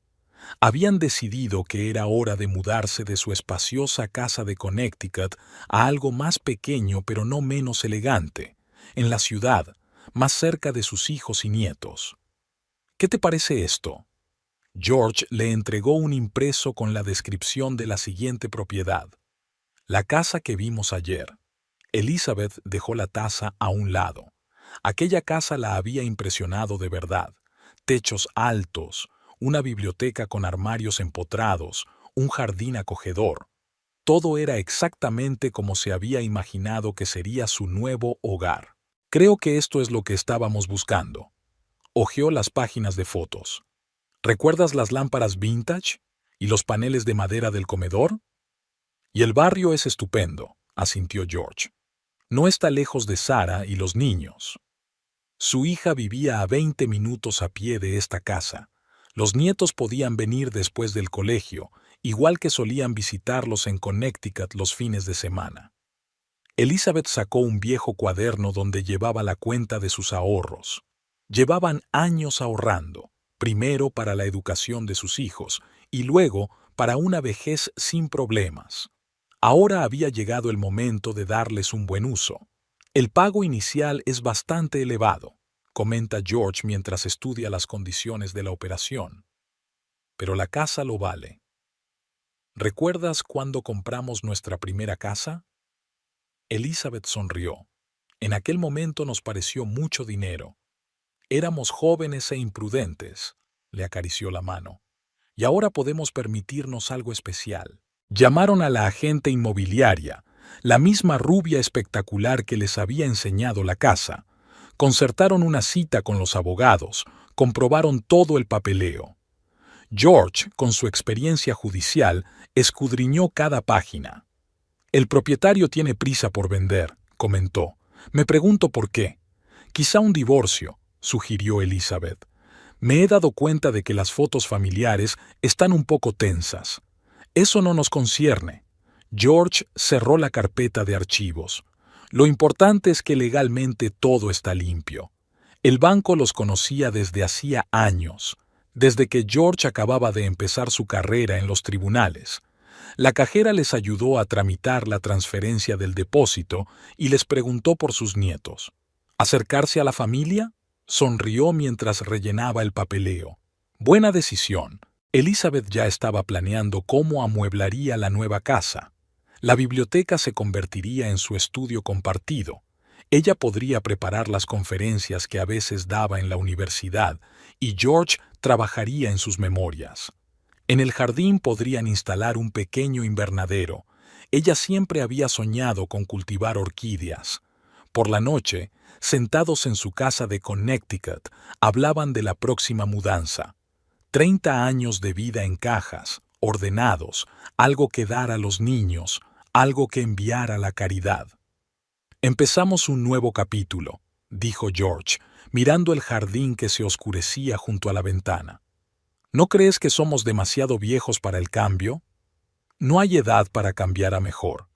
Habían decidido que era hora de mudarse de su espaciosa casa de Connecticut a algo más pequeño pero no menos elegante, en la ciudad, más cerca de sus hijos y nietos. «¿Qué te parece esto?». George le entregó un impreso con la descripción de la siguiente propiedad. «La casa que vimos ayer. Elizabeth dejó la taza a un lado. Aquella casa la había impresionado de verdad. Techos altos, una biblioteca con armarios empotrados, un jardín acogedor. Todo era exactamente como se había imaginado que sería su nuevo hogar. Creo que esto es lo que estábamos buscando. Hojeó las páginas de fotos. ¿Recuerdas las lámparas vintage y los paneles de madera del comedor? Y el barrio es estupendo, asintió George. No está lejos de Sarah y los niños. Su hija vivía a 20 minutos a pie de esta casa. Los nietos podían venir después del colegio, igual que solían visitarlos en Connecticut los fines de semana. Elizabeth sacó un viejo cuaderno donde llevaba la cuenta de sus ahorros. Llevaban años ahorrando, primero para la educación de sus hijos y luego para una vejez sin problemas. Ahora había llegado el momento de darles un buen uso. El pago inicial es bastante elevado, comenta George mientras estudia las condiciones de la operación. Pero la casa lo vale. ¿Recuerdas cuándo compramos nuestra primera casa? Elizabeth sonrió. En aquel momento nos pareció mucho dinero. Éramos jóvenes e imprudentes, le acarició la mano. Y ahora podemos permitirnos algo especial. Llamaron a la agente inmobiliaria, la misma rubia espectacular que les había enseñado la casa. Concertaron una cita con los abogados, comprobaron todo el papeleo. George, con su experiencia judicial, escudriñó cada página. El propietario tiene prisa por vender, comentó. Me pregunto por qué. Quizá un divorcio, sugirió Elizabeth. Me he dado cuenta de que las fotos familiares están un poco tensas. Eso no nos concierne. George cerró la carpeta de archivos. Lo importante es que legalmente todo está limpio. El banco los conocía desde hacía años, desde que George acababa de empezar su carrera en los tribunales. La cajera les ayudó a tramitar la transferencia del depósito y les preguntó por sus nietos. ¿Acercarse a la familia? Sonrió mientras rellenaba el papeleo. Buena decisión. Elizabeth ya estaba planeando cómo amueblaría la nueva casa. La biblioteca se convertiría en su estudio compartido. Ella podría preparar las conferencias que a veces daba en la universidad y George trabajaría en sus memorias. En el jardín podrían instalar un pequeño invernadero. Ella siempre había soñado con cultivar orquídeas. Por la noche, sentados en su casa de Connecticut, hablaban de la próxima mudanza. 30 años de vida en cajas, ordenados, algo que dar a los niños, algo que enviar a la caridad. Empezamos un nuevo capítulo, dijo George, mirando el jardín que se oscurecía junto a la ventana. ¿No crees que somos demasiado viejos para el cambio? No hay edad para cambiar a mejor.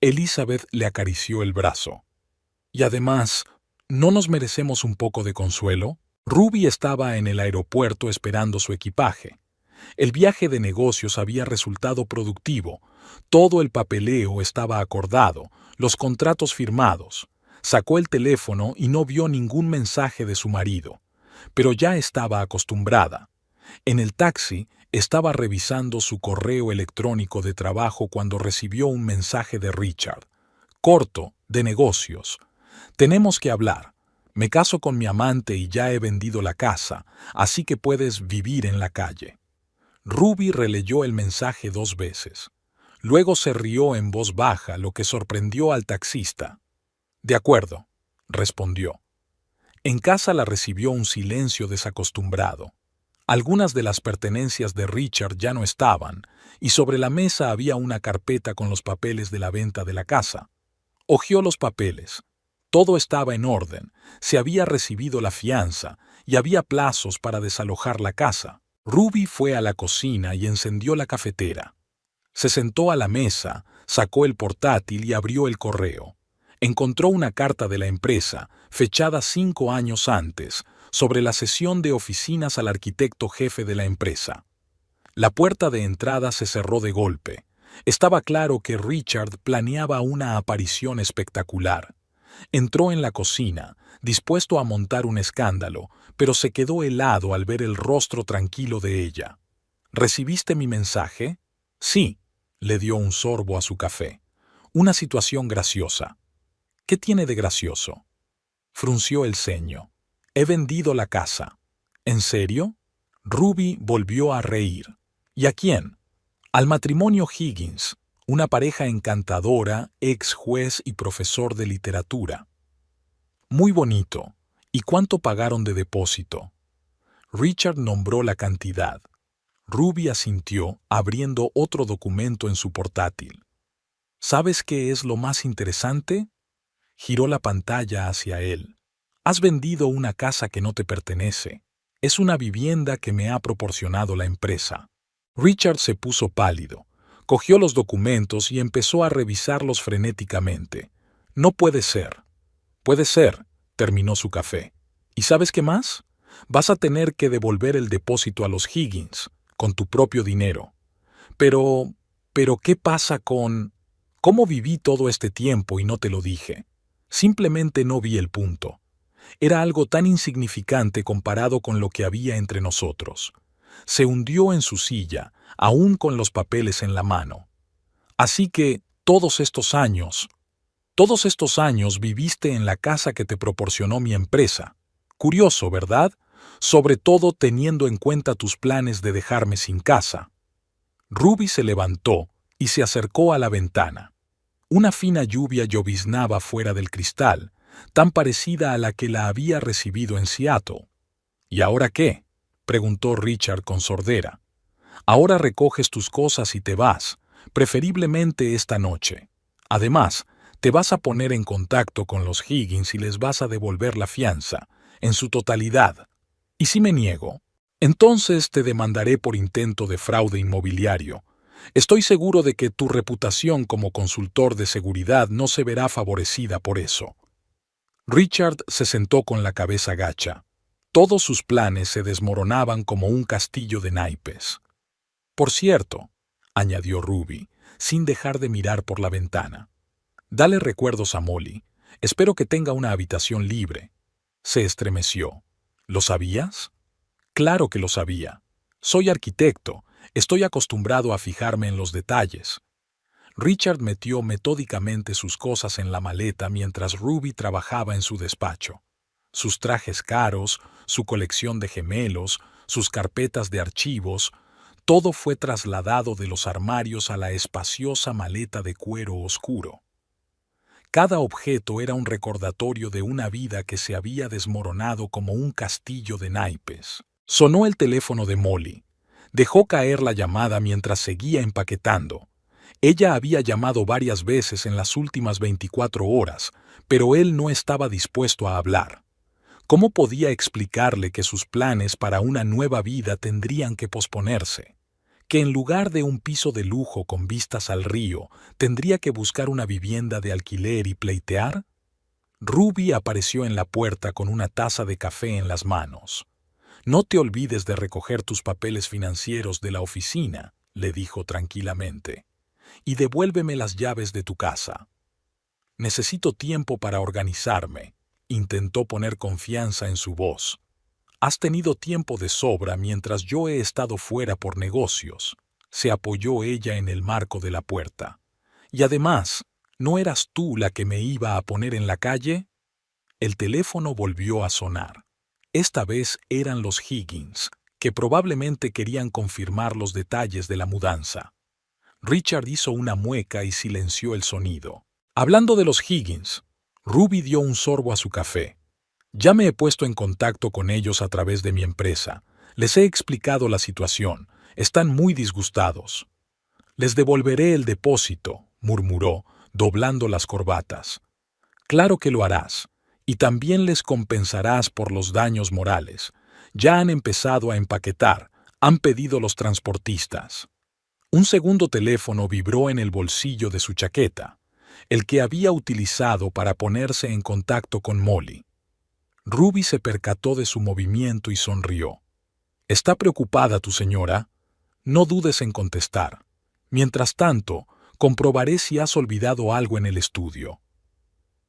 Elizabeth le acarició el brazo. Y además, ¿no nos merecemos un poco de consuelo? Ruby estaba en el aeropuerto esperando su equipaje. El viaje de negocios había resultado productivo. Todo el papeleo estaba acordado, los contratos firmados. Sacó el teléfono y no vio ningún mensaje de su marido. Pero ya estaba acostumbrada. En el taxi estaba revisando su correo electrónico de trabajo cuando recibió un mensaje de Richard. Corto, de negocios. Tenemos que hablar. Me caso con mi amante y ya he vendido la casa, así que puedes vivir en la calle. Ruby releyó el mensaje 2 veces. Luego se rió en voz baja, lo que sorprendió al taxista. De acuerdo, respondió. En casa la recibió un silencio desacostumbrado. Algunas de las pertenencias de Richard ya no estaban, y sobre la mesa había una carpeta con los papeles de la venta de la casa. Hojeó los papeles. Todo estaba en orden, se había recibido la fianza y había plazos para desalojar la casa. Ruby fue a la cocina y encendió la cafetera. Se sentó a la mesa, sacó el portátil y abrió el correo. Encontró una carta de la empresa, fechada 5 años antes, sobre la cesión de oficinas al arquitecto jefe de la empresa. La puerta de entrada se cerró de golpe. Estaba claro que Richard planeaba una aparición espectacular. Entró en la cocina, dispuesto a montar un escándalo, pero se quedó helado al ver el rostro tranquilo de ella. ¿Recibiste mi mensaje? Sí, le dio un sorbo a su café. Una situación graciosa. ¿Qué tiene de gracioso? Frunció el ceño. He vendido la casa. ¿En serio? Ruby volvió a reír. ¿Y a quién? Al matrimonio Higgins, una pareja encantadora, ex juez y profesor de literatura. Muy bonito. ¿Y cuánto pagaron de depósito? Richard nombró la cantidad. Ruby asintió, abriendo otro documento en su portátil. ¿Sabes qué es lo más interesante? Giró la pantalla hacia él. Has vendido una casa que no te pertenece. Es una vivienda que me ha proporcionado la empresa. Richard se puso pálido, cogió los documentos y empezó a revisarlos frenéticamente. No puede ser. Puede ser, terminó su café. ¿Y sabes qué más? Vas a tener que devolver el depósito a los Higgins, con tu propio dinero. Pero, ¿qué pasa con...? ¿Cómo viví todo este tiempo y no te lo dije? Simplemente no vi el punto. Era algo tan insignificante comparado con lo que había entre nosotros. Se hundió en su silla, aún con los papeles en la mano. Así que, todos estos años viviste en la casa que te proporcionó mi empresa. Curioso, ¿verdad? Sobre todo teniendo en cuenta tus planes de dejarme sin casa. Ruby se levantó y se acercó a la ventana. Una fina lluvia lloviznaba fuera del cristal, tan parecida a la que la había recibido en Seattle. ¿Y ahora qué?, preguntó Richard con sordera. Ahora recoges tus cosas y te vas, preferiblemente esta noche. Además, te vas a poner en contacto con los Higgins y les vas a devolver la fianza, en su totalidad. ¿Y si me niego? Entonces te demandaré por intento de fraude inmobiliario. Estoy seguro de que tu reputación como consultor de seguridad no se verá favorecida por eso. Richard se sentó con la cabeza gacha. Todos sus planes se desmoronaban como un castillo de naipes. Por cierto, añadió Ruby, sin dejar de mirar por la ventana. Dale recuerdos a Molly. Espero que tenga una habitación libre. Se estremeció. ¿Lo sabías? Claro que lo sabía. Soy arquitecto. Estoy acostumbrado a fijarme en los detalles. Richard metió metódicamente sus cosas en la maleta mientras Ruby trabajaba en su despacho. Sus trajes caros, su colección de gemelos, sus carpetas de archivos, todo fue trasladado de los armarios a la espaciosa maleta de cuero oscuro. Cada objeto era un recordatorio de una vida que se había desmoronado como un castillo de naipes. Sonó el teléfono de Molly. Dejó caer la llamada mientras seguía empaquetando. Ella había llamado varias veces en las últimas 24 horas, pero él no estaba dispuesto a hablar. ¿Cómo podía explicarle que sus planes para una nueva vida tendrían que posponerse? Que en lugar de un piso de lujo con vistas al río, tendría que buscar una vivienda de alquiler y pleitear? Ruby apareció en la puerta con una taza de café en las manos. No te olvides de recoger tus papeles financieros de la oficina, le dijo tranquilamente, y devuélveme las llaves de tu casa. Necesito tiempo para organizarme, intentó poner confianza en su voz. Has tenido tiempo de sobra mientras yo he estado fuera por negocios, se apoyó ella en el marco de la puerta. Y además, ¿no eras tú la que me iba a poner en la calle? El teléfono volvió a sonar. Esta vez eran los Higgins, que probablemente querían confirmar los detalles de la mudanza. Richard hizo una mueca y silenció el sonido. Hablando de los Higgins, Ruby dio un sorbo a su café. Ya me he puesto en contacto con ellos a través de mi empresa. Les he explicado la situación. Están muy disgustados. Les devolveré el depósito, murmuró, doblando las corbatas. Claro que lo harás. Y también les compensarás por los daños morales. Ya han empezado a empaquetar. Han pedido los transportistas. Un segundo teléfono vibró en el bolsillo de su chaqueta, el que había utilizado para ponerse en contacto con Molly. Ruby se percató de su movimiento y sonrió. ¿Está preocupada tu señora? No dudes en contestar. Mientras tanto, comprobaré si has olvidado algo en el estudio.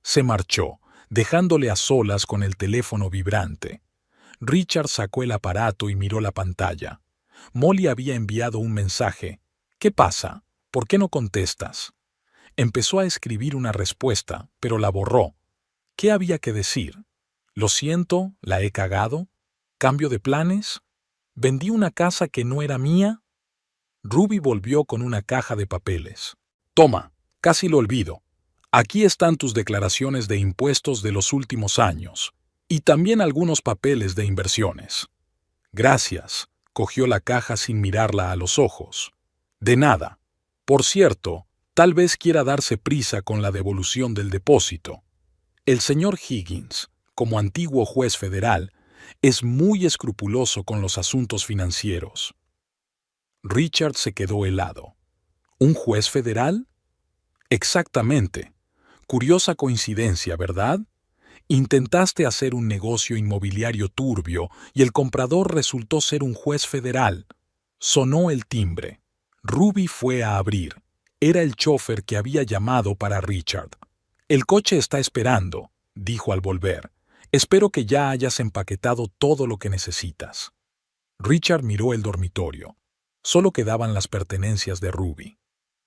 Se marchó, dejándole a solas con el teléfono vibrante. Richard sacó el aparato y miró la pantalla. Molly había enviado un mensaje. ¿Qué pasa? ¿Por qué no contestas? Empezó a escribir una respuesta, pero la borró. ¿Qué había que decir? Lo siento, la he cagado. ¿Cambio de planes? ¿Vendí una casa que no era mía? Ruby volvió con una caja de papeles. Toma, casi lo olvido. Aquí están tus declaraciones de impuestos de los últimos años, y también algunos papeles de inversiones. Gracias, cogió la caja sin mirarla a los ojos. De nada. Por cierto, tal vez quiera darse prisa con la devolución del depósito. El señor Higgins, como antiguo juez federal, es muy escrupuloso con los asuntos financieros. Richard se quedó helado. ¿Un juez federal? Exactamente. Curiosa coincidencia, ¿verdad? Intentaste hacer un negocio inmobiliario turbio y el comprador resultó ser un juez federal. Sonó el timbre. Ruby fue a abrir. Era el chofer que había llamado para Richard. El coche está esperando, dijo al volver. Espero que ya hayas empaquetado todo lo que necesitas. Richard miró el dormitorio. Solo quedaban las pertenencias de Ruby.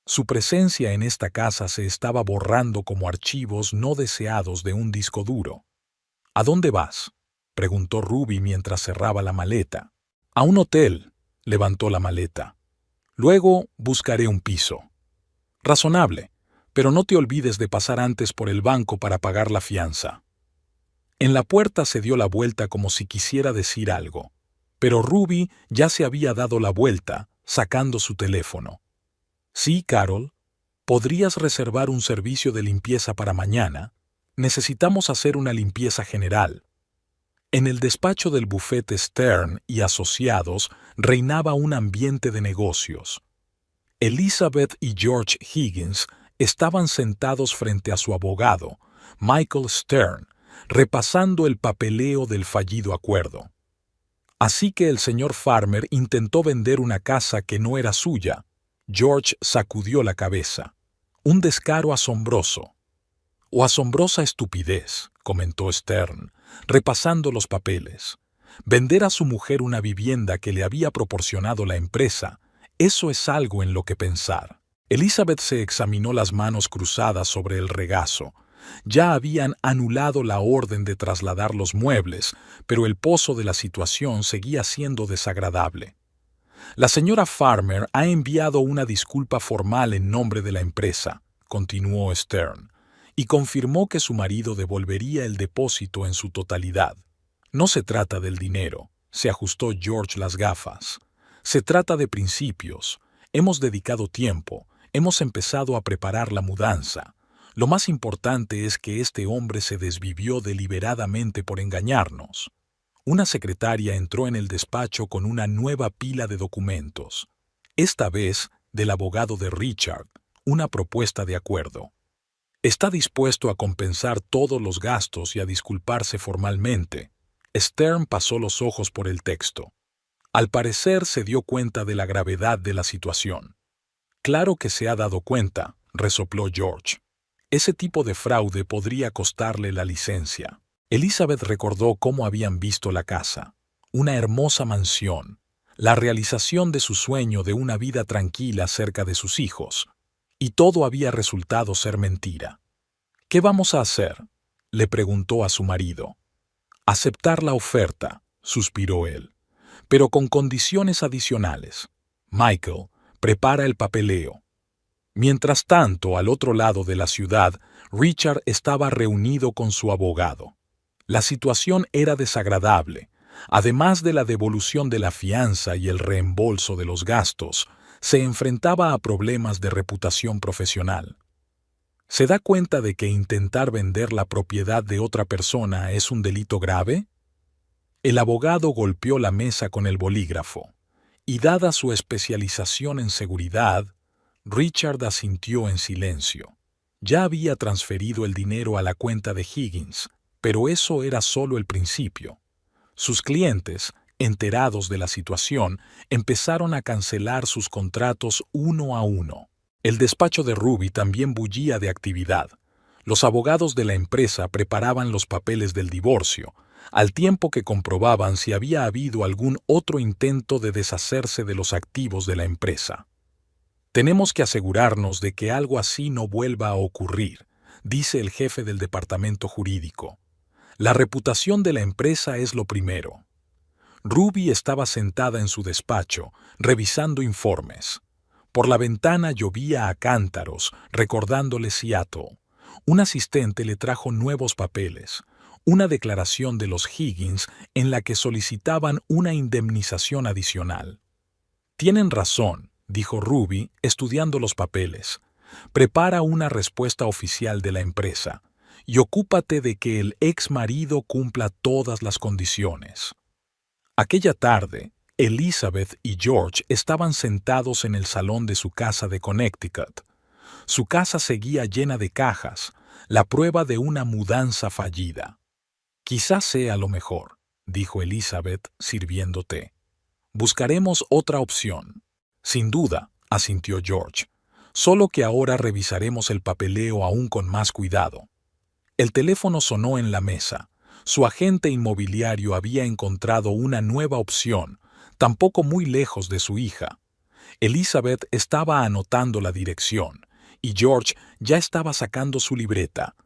Su presencia en esta casa se estaba borrando como archivos no deseados de un disco duro. ¿A dónde vas?, preguntó Ruby mientras cerraba la maleta. A un hotel, levantó la maleta. Luego buscaré un piso. Razonable, pero no te olvides de pasar antes por el banco para pagar la fianza. En la puerta se dio la vuelta como si quisiera decir algo, pero Ruby ya se había dado la vuelta, sacando su teléfono. Sí, Carol, ¿podrías reservar un servicio de limpieza para mañana? Necesitamos hacer una limpieza general. En el despacho del bufete Stern y Asociados reinaba un ambiente de negocios. Elizabeth y George Higgins estaban sentados frente a su abogado, Michael Stern, repasando el papeleo del fallido acuerdo. Así que el señor Farmer intentó vender una casa que no era suya. George sacudió la cabeza. Un descaro asombroso. O asombrosa estupidez, comentó Stern, repasando los papeles. Vender a su mujer una vivienda que le había proporcionado la empresa, eso es algo en lo que pensar. Elizabeth se examinó las manos cruzadas sobre el regazo. Ya habían anulado la orden de trasladar los muebles, pero el pozo de la situación seguía siendo desagradable. La señora Farmer ha enviado una disculpa formal en nombre de la empresa, continuó Stern, y confirmó que su marido devolvería el depósito en su totalidad. No se trata del dinero, se ajustó George las gafas. Se trata de principios. Hemos dedicado tiempo, hemos empezado a preparar la mudanza. Lo más importante es que este hombre se desvivió deliberadamente por engañarnos. Una secretaria entró en el despacho con una nueva pila de documentos. Esta vez, del abogado de Richard, una propuesta de acuerdo. Está dispuesto a compensar todos los gastos y a disculparse formalmente. Stern pasó los ojos por el texto. Al parecer se dio cuenta de la gravedad de la situación. Claro que se ha dado cuenta, resopló George. Ese tipo de fraude podría costarle la licencia. Elizabeth recordó cómo habían visto la casa. Una hermosa mansión. La realización de su sueño de una vida tranquila cerca de sus hijos. Y todo había resultado ser mentira. ¿Qué vamos a hacer?, le preguntó a su marido. Aceptar la oferta, suspiró él, pero con condiciones adicionales. Michael, prepara el papeleo. Mientras tanto, al otro lado de la ciudad, Richard estaba reunido con su abogado. La situación era desagradable. Además de la devolución de la fianza y el reembolso de los gastos, se enfrentaba a problemas de reputación profesional. ¿Se da cuenta de que intentar vender la propiedad de otra persona es un delito grave? El abogado golpeó la mesa con el bolígrafo, y dada su especialización en seguridad, Richard asintió en silencio. Ya había transferido el dinero a la cuenta de Higgins, pero eso era solo el principio. Sus clientes, enterados de la situación, empezaron a cancelar sus contratos uno a uno. El despacho de Ruby también bullía de actividad. Los abogados de la empresa preparaban los papeles del divorcio, al tiempo que comprobaban si había habido algún otro intento de deshacerse de los activos de la empresa. Tenemos que asegurarnos de que algo así no vuelva a ocurrir, dice el jefe del departamento jurídico. La reputación de la empresa es lo primero. Ruby estaba sentada en su despacho, revisando informes. Por la ventana llovía a cántaros, recordándole Seattle. Un asistente le trajo nuevos papeles, una declaración de los Higgins en la que solicitaban una indemnización adicional. Tienen razón, dijo Ruby, estudiando los papeles. Prepara una respuesta oficial de la empresa y ocúpate de que el ex marido cumpla todas las condiciones. Aquella tarde, Elizabeth y George estaban sentados en el salón de su casa de Connecticut. Su casa seguía llena de cajas, la prueba de una mudanza fallida. Quizás sea lo mejor, dijo Elizabeth sirviendo té. Buscaremos otra opción. Sin duda, asintió George. Solo que ahora revisaremos el papeleo aún con más cuidado. El teléfono sonó en la mesa. Su agente inmobiliario había encontrado una nueva opción, tampoco muy lejos de su hija. Elizabeth estaba anotando la dirección, y George ya estaba sacando su libreta.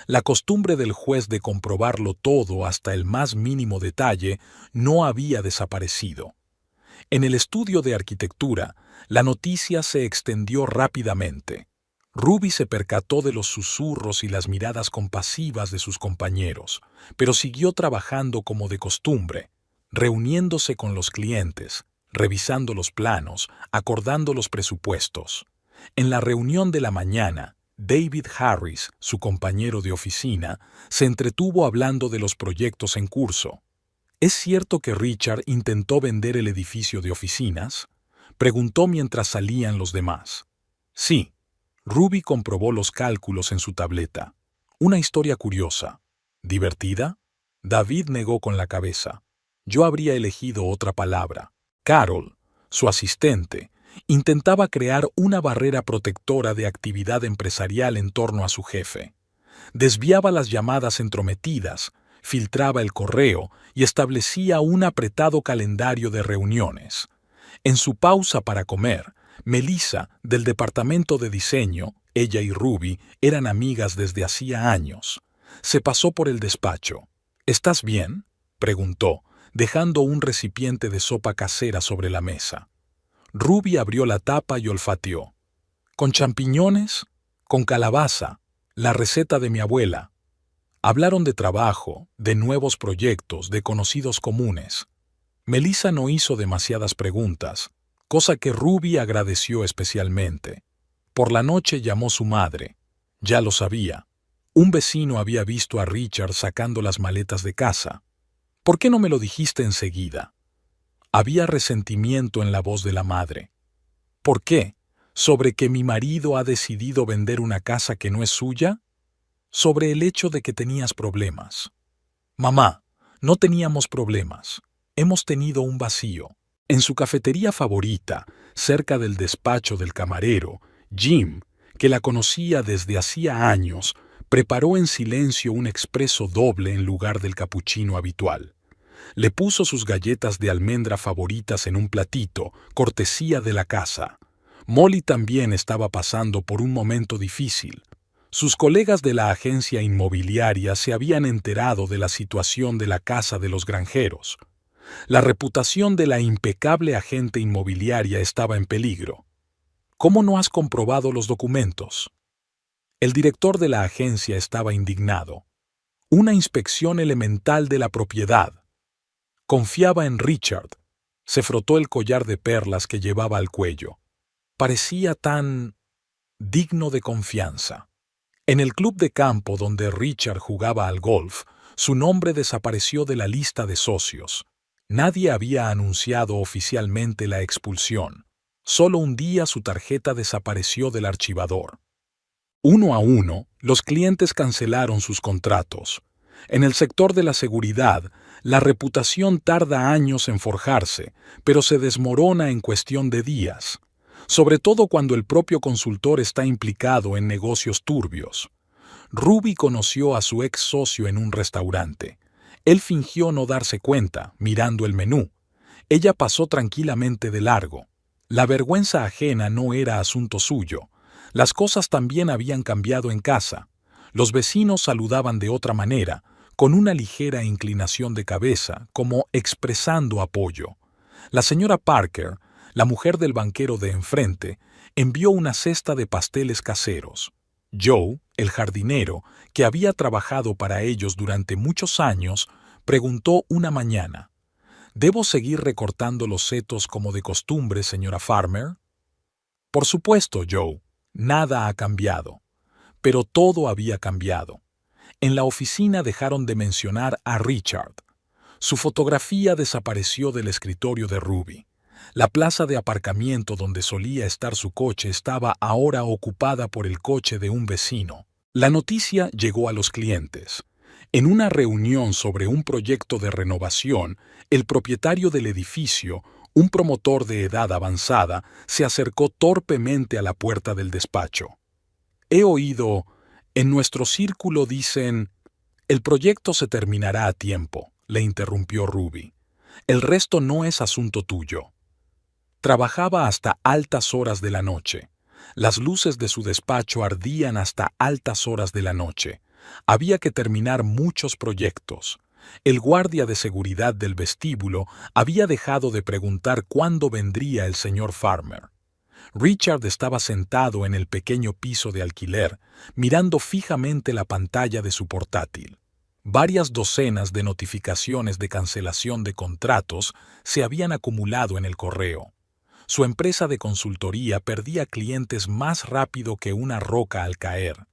La costumbre del juez de comprobarlo todo hasta el más mínimo detalle no había desaparecido. En el estudio de arquitectura, la noticia se extendió rápidamente. Ruby se percató de los susurros y las miradas compasivas de sus compañeros, pero siguió trabajando como de costumbre, reuniéndose con los clientes, revisando los planos, acordando los presupuestos. En la reunión de la mañana, David Harris, su compañero de oficina, se entretuvo hablando de los proyectos en curso. ¿Es cierto que Richard intentó vender el edificio de oficinas? Preguntó mientras salían los demás. Sí. Ruby comprobó los cálculos en su tableta. Una historia curiosa. ¿Divertida? David negó con la cabeza. Yo habría elegido otra palabra. Carol, su asistente, intentaba crear una barrera protectora de actividad empresarial en torno a su jefe. Desviaba las llamadas entrometidas, filtraba el correo y establecía un apretado calendario de reuniones. En su pausa para comer, Melissa, del departamento de diseño, ella y Ruby eran amigas desde hacía años. Se pasó por el despacho. ¿Estás bien?, preguntó, dejando un recipiente de sopa casera sobre la mesa. Ruby abrió la tapa y olfateó. ¿Con champiñones? Con calabaza, la receta de mi abuela. Hablaron de trabajo, de nuevos proyectos, de conocidos comunes. Melissa no hizo demasiadas preguntas, cosa que Ruby agradeció especialmente. Por la noche llamó su madre. Ya lo sabía. Un vecino había visto a Richard sacando las maletas de casa. ¿Por qué no me lo dijiste enseguida? Había resentimiento en la voz de la madre. ¿Por qué? ¿Sobre que mi marido ha decidido vender una casa que no es suya? Sobre el hecho de que tenías problemas. Mamá, no teníamos problemas. Hemos tenido un vacío. En su cafetería favorita, cerca del despacho del camarero, Jim, que la conocía desde hacía años, preparó en silencio un expreso doble en lugar del capuchino habitual. Le puso sus galletas de almendra favoritas en un platito, cortesía de la casa. Molly también estaba pasando por un momento difícil. Sus colegas de la agencia inmobiliaria se habían enterado de la situación de la casa de los granjeros. La reputación de la impecable agente inmobiliaria estaba en peligro. ¿Cómo no has comprobado los documentos? El director de la agencia estaba indignado. Una inspección elemental de la propiedad. Confiaba en Richard. Se frotó el collar de perlas que llevaba al cuello. Parecía tan digno de confianza. En el club de campo donde Richard jugaba al golf, su nombre desapareció de la lista de socios. Nadie había anunciado oficialmente la expulsión. Solo un día su tarjeta desapareció del archivador. Uno a uno, los clientes cancelaron sus contratos. En el sector de la seguridad, la reputación tarda años en forjarse, pero se desmorona en cuestión de días, sobre todo cuando el propio consultor está implicado en negocios turbios. Ruby conoció a su ex socio en un restaurante. Él fingió no darse cuenta, mirando el menú. Ella pasó tranquilamente de largo. La vergüenza ajena no era asunto suyo. Las cosas también habían cambiado en casa. Los vecinos saludaban de otra manera, con una ligera inclinación de cabeza, como expresando apoyo. La señora Parker, la mujer del banquero de enfrente, envió una cesta de pasteles caseros. Joe, el jardinero, que había trabajado para ellos durante muchos años, preguntó una mañana: ¿Debo seguir recortando los setos como de costumbre, señora Farmer? Por supuesto, Joe. Nada ha cambiado. Pero todo había cambiado. En la oficina dejaron de mencionar a Richard. Su fotografía desapareció del escritorio de Ruby. La plaza de aparcamiento donde solía estar su coche estaba ahora ocupada por el coche de un vecino. La noticia llegó a los clientes. En una reunión sobre un proyecto de renovación, el propietario del edificio, un promotor de edad avanzada, se acercó torpemente a la puerta del despacho. He oído, en nuestro círculo dicen, el proyecto se terminará a tiempo, le interrumpió Ruby. El resto no es asunto tuyo. Trabajaba hasta altas horas de la noche. Las luces de su despacho ardían hasta altas horas de la noche. Había que terminar muchos proyectos. El guardia de seguridad del vestíbulo había dejado de preguntar cuándo vendría el señor Farmer. Richard estaba sentado en el pequeño piso de alquiler, mirando fijamente la pantalla de su portátil. Varias docenas de notificaciones de cancelación de contratos se habían acumulado en el correo. Su empresa de consultoría perdía clientes más rápido que una roca al caer.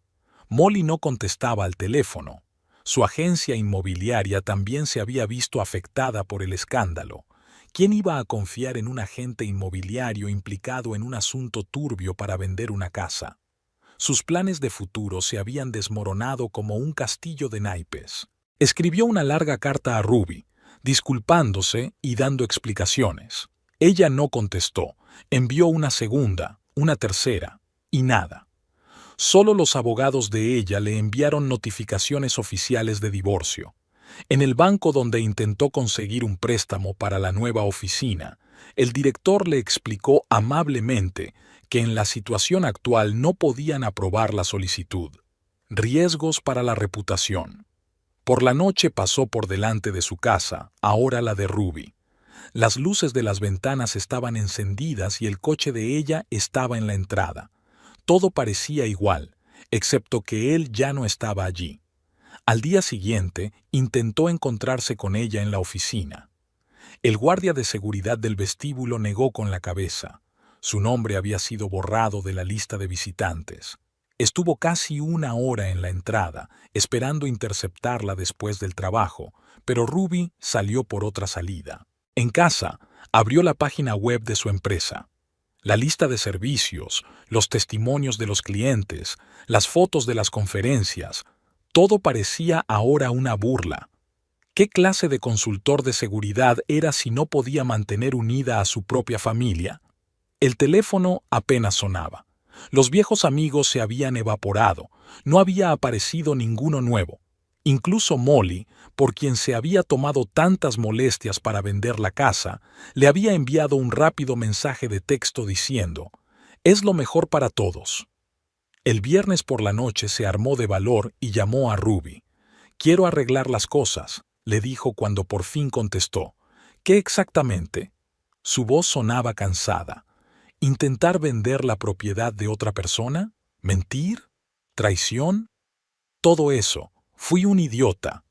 Molly no contestaba al teléfono. Su agencia inmobiliaria también se había visto afectada por el escándalo. ¿Quién iba a confiar en un agente inmobiliario implicado en un asunto turbio para vender una casa? Sus planes de futuro se habían desmoronado como un castillo de naipes. Escribió una larga carta a Ruby, disculpándose y dando explicaciones. Ella no contestó. Envió una segunda, una tercera, y nada. Solo los abogados de ella le enviaron notificaciones oficiales de divorcio. En el banco donde intentó conseguir un préstamo para la nueva oficina, el director le explicó amablemente que en la situación actual no podían aprobar la solicitud. Riesgos para la reputación. Por la noche pasó por delante de su casa, ahora la de Ruby. Las luces de las ventanas estaban encendidas y el coche de ella estaba en la entrada. Todo parecía igual, excepto que él ya no estaba allí. Al día siguiente, intentó encontrarse con ella en la oficina. El guardia de seguridad del vestíbulo negó con la cabeza. Su nombre había sido borrado de la lista de visitantes. Estuvo casi una hora en la entrada, esperando interceptarla después del trabajo, pero Ruby salió por otra salida. En casa, abrió la página web de su empresa. La lista de servicios, los testimonios de los clientes, las fotos de las conferencias, todo parecía ahora una burla. ¿Qué clase de consultor de seguridad era si no podía mantener unida a su propia familia? El teléfono apenas sonaba. Los viejos amigos se habían evaporado, no había aparecido ninguno nuevo. Incluso Molly, por quien se había tomado tantas molestias para vender la casa, le había enviado un rápido mensaje de texto diciendo: «Es lo mejor para todos». El viernes por la noche se armó de valor y llamó a Ruby. «Quiero arreglar las cosas», le dijo cuando por fin contestó. «¿Qué exactamente?» Su voz sonaba cansada. ¿Intentar vender la propiedad de otra persona? ¿Mentir? ¿Traición? Todo eso. Fui un idiota.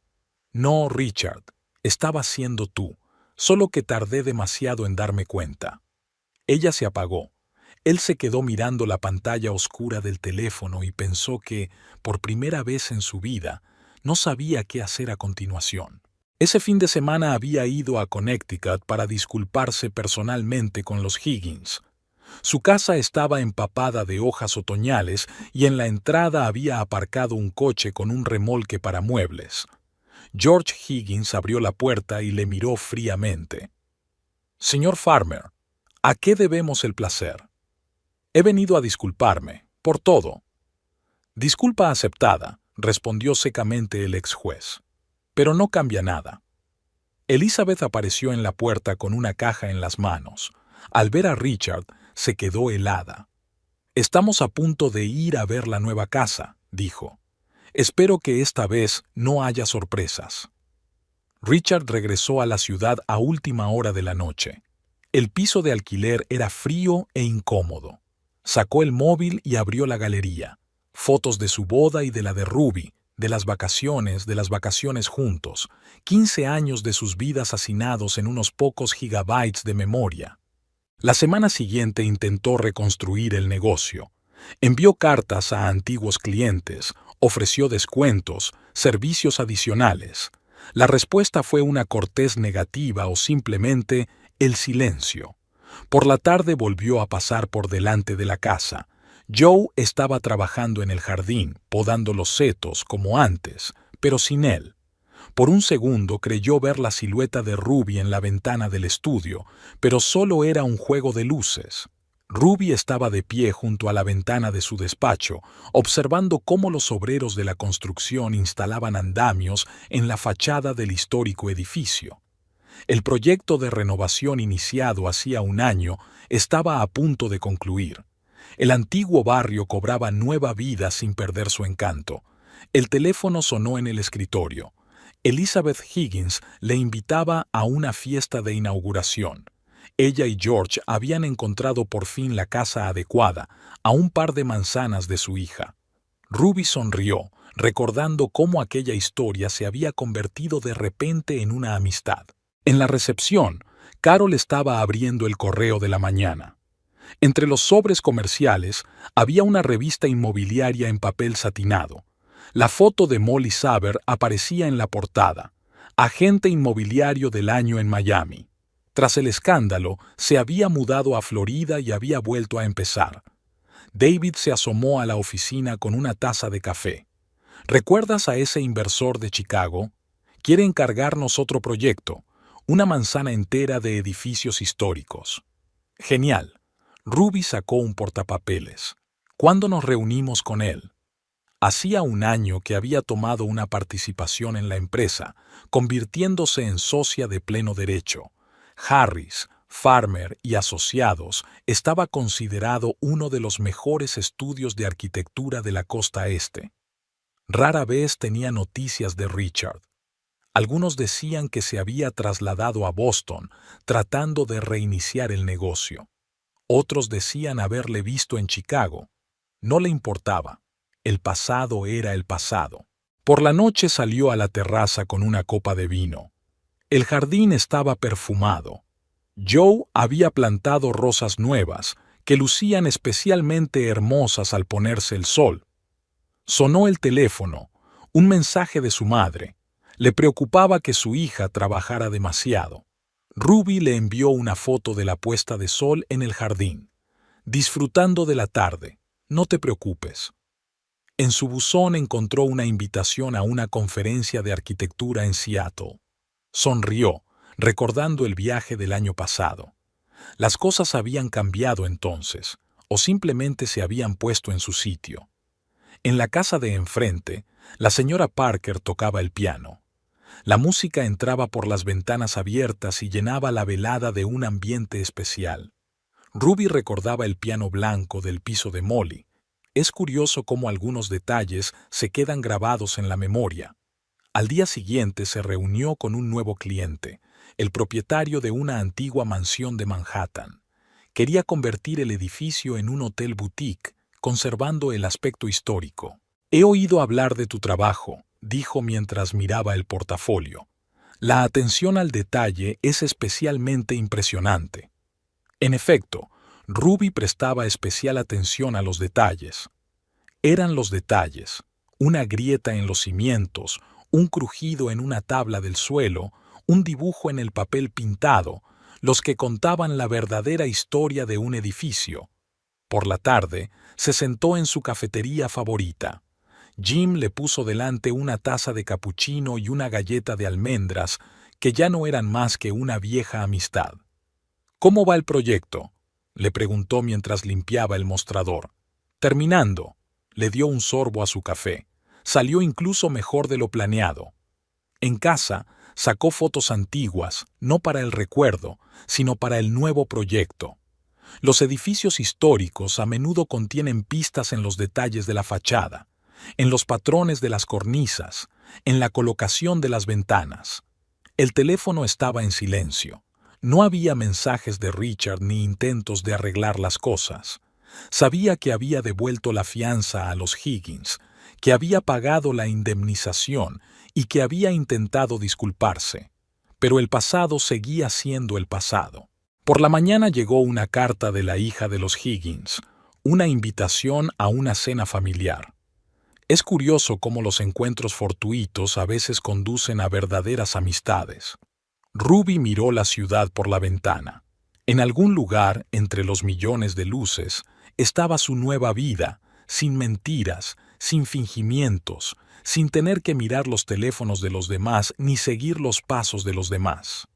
No, Richard, estaba siendo tú, solo que tardé demasiado en darme cuenta. Ella se apagó. Él se quedó mirando la pantalla oscura del teléfono y pensó que, por primera vez en su vida, no sabía qué hacer a continuación. Ese fin de semana había ido a Connecticut para disculparse personalmente con los Higgins. Su casa estaba empapada de hojas otoñales y en la entrada había aparcado un coche con un remolque para muebles. George Higgins abrió la puerta y le miró fríamente. «Señor Farmer, ¿a qué debemos el placer?» «He venido a disculparme, por todo». «Disculpa aceptada», respondió secamente el ex juez. «Pero no cambia nada». Elizabeth apareció en la puerta con una caja en las manos. Al ver a Richard, se quedó helada. «Estamos a punto de ir a ver la nueva casa», dijo. «Espero que esta vez no haya sorpresas». Richard regresó a la ciudad a última hora de la noche. El piso de alquiler era frío e incómodo. Sacó el móvil y abrió la galería. Fotos de su boda y de la de Ruby, de las vacaciones juntos, 15 años de sus vidas hacinados en unos pocos gigabytes de memoria. La semana siguiente intentó reconstruir el negocio. Envió cartas a antiguos clientes, ofreció descuentos, servicios adicionales. La respuesta fue una cortés negativa o simplemente el silencio. Por la tarde volvió a pasar por delante de la casa. Joe estaba trabajando en el jardín, podando los setos como antes, pero sin él. Por un segundo creyó ver la silueta de Ruby en la ventana del estudio, pero solo era un juego de luces. Ruby estaba de pie junto a la ventana de su despacho, observando cómo los obreros de la construcción instalaban andamios en la fachada del histórico edificio. El proyecto de renovación iniciado hacía un año estaba a punto de concluir. El antiguo barrio cobraba nueva vida sin perder su encanto. El teléfono sonó en el escritorio. Elizabeth Higgins le invitaba a una fiesta de inauguración. Ella y George habían encontrado por fin la casa adecuada, a un par de manzanas de su hija. Ruby sonrió, recordando cómo aquella historia se había convertido de repente en una amistad. En la recepción, Carol estaba abriendo el correo de la mañana. Entre los sobres comerciales había una revista inmobiliaria en papel satinado. La foto de Molly Saber aparecía en la portada. Agente inmobiliario del año en Miami. Tras el escándalo, se había mudado a Florida y había vuelto a empezar. David se asomó a la oficina con una taza de café. ¿Recuerdas a ese inversor de Chicago? Quiere encargarnos otro proyecto, una manzana entera de edificios históricos. Genial. Ruby sacó un portapapeles. ¿Cuándo nos reunimos con él? Hacía un año que había tomado una participación en la empresa, convirtiéndose en socia de pleno derecho. Harris, Farmer y Asociados estaba considerado uno de los mejores estudios de arquitectura de la costa este. Rara vez tenía noticias de Richard. Algunos decían que se había trasladado a Boston, tratando de reiniciar el negocio. Otros decían haberle visto en Chicago. No le importaba. El pasado era el pasado. Por la noche salió a la terraza con una copa de vino. El jardín estaba perfumado. Joe había plantado rosas nuevas, que lucían especialmente hermosas al ponerse el sol. Sonó el teléfono, un mensaje de su madre. Le preocupaba que su hija trabajara demasiado. Ruby le envió una foto de la puesta de sol en el jardín. Disfrutando de la tarde, no te preocupes. En su buzón encontró una invitación a una conferencia de arquitectura en Seattle. Sonrió, recordando el viaje del año pasado. Las cosas habían cambiado entonces, o simplemente se habían puesto en su sitio. En la casa de enfrente, la señora Parker tocaba el piano. La música entraba por las ventanas abiertas y llenaba la velada de un ambiente especial. Ruby recordaba el piano blanco del piso de Molly. Es curioso cómo algunos detalles se quedan grabados en la memoria. Al día siguiente se reunió con un nuevo cliente, el propietario de una antigua mansión de Manhattan. Quería convertir el edificio en un hotel boutique, conservando el aspecto histórico. «He oído hablar de tu trabajo», dijo mientras miraba el portafolio. «La atención al detalle es especialmente impresionante». En efecto, Ruby prestaba especial atención a los detalles. Eran los detalles, una grieta en los cimientos, un crujido en una tabla del suelo, un dibujo en el papel pintado, los que contaban la verdadera historia de un edificio. Por la tarde, se sentó en su cafetería favorita. Jim le puso delante una taza de capuchino y una galleta de almendras, que ya no eran más que una vieja amistad. «¿Cómo va el proyecto?», le preguntó mientras limpiaba el mostrador. «Terminando», le dio un sorbo a su café. «Salió incluso mejor de lo planeado». En casa, Sacó fotos antiguas, no para el recuerdo, sino para el nuevo proyecto. Los edificios históricos a menudo contienen pistas en los detalles de la fachada, en los patrones de las cornisas, en la colocación de las ventanas. El teléfono estaba en silencio. No había mensajes de Richard ni intentos de arreglar las cosas. Sabía que había devuelto la fianza a los Higgins, que había pagado la indemnización y que había intentado disculparse. Pero el pasado seguía siendo el pasado. Por la mañana llegó una carta de la hija de los Higgins, una invitación a una cena familiar. Es curioso cómo los encuentros fortuitos a veces conducen a verdaderas amistades. Ruby miró la ciudad por la ventana. En algún lugar, entre los millones de luces, estaba su nueva vida, sin mentiras, sin fingimientos, sin tener que mirar los teléfonos de los demás ni seguir los pasos de los demás.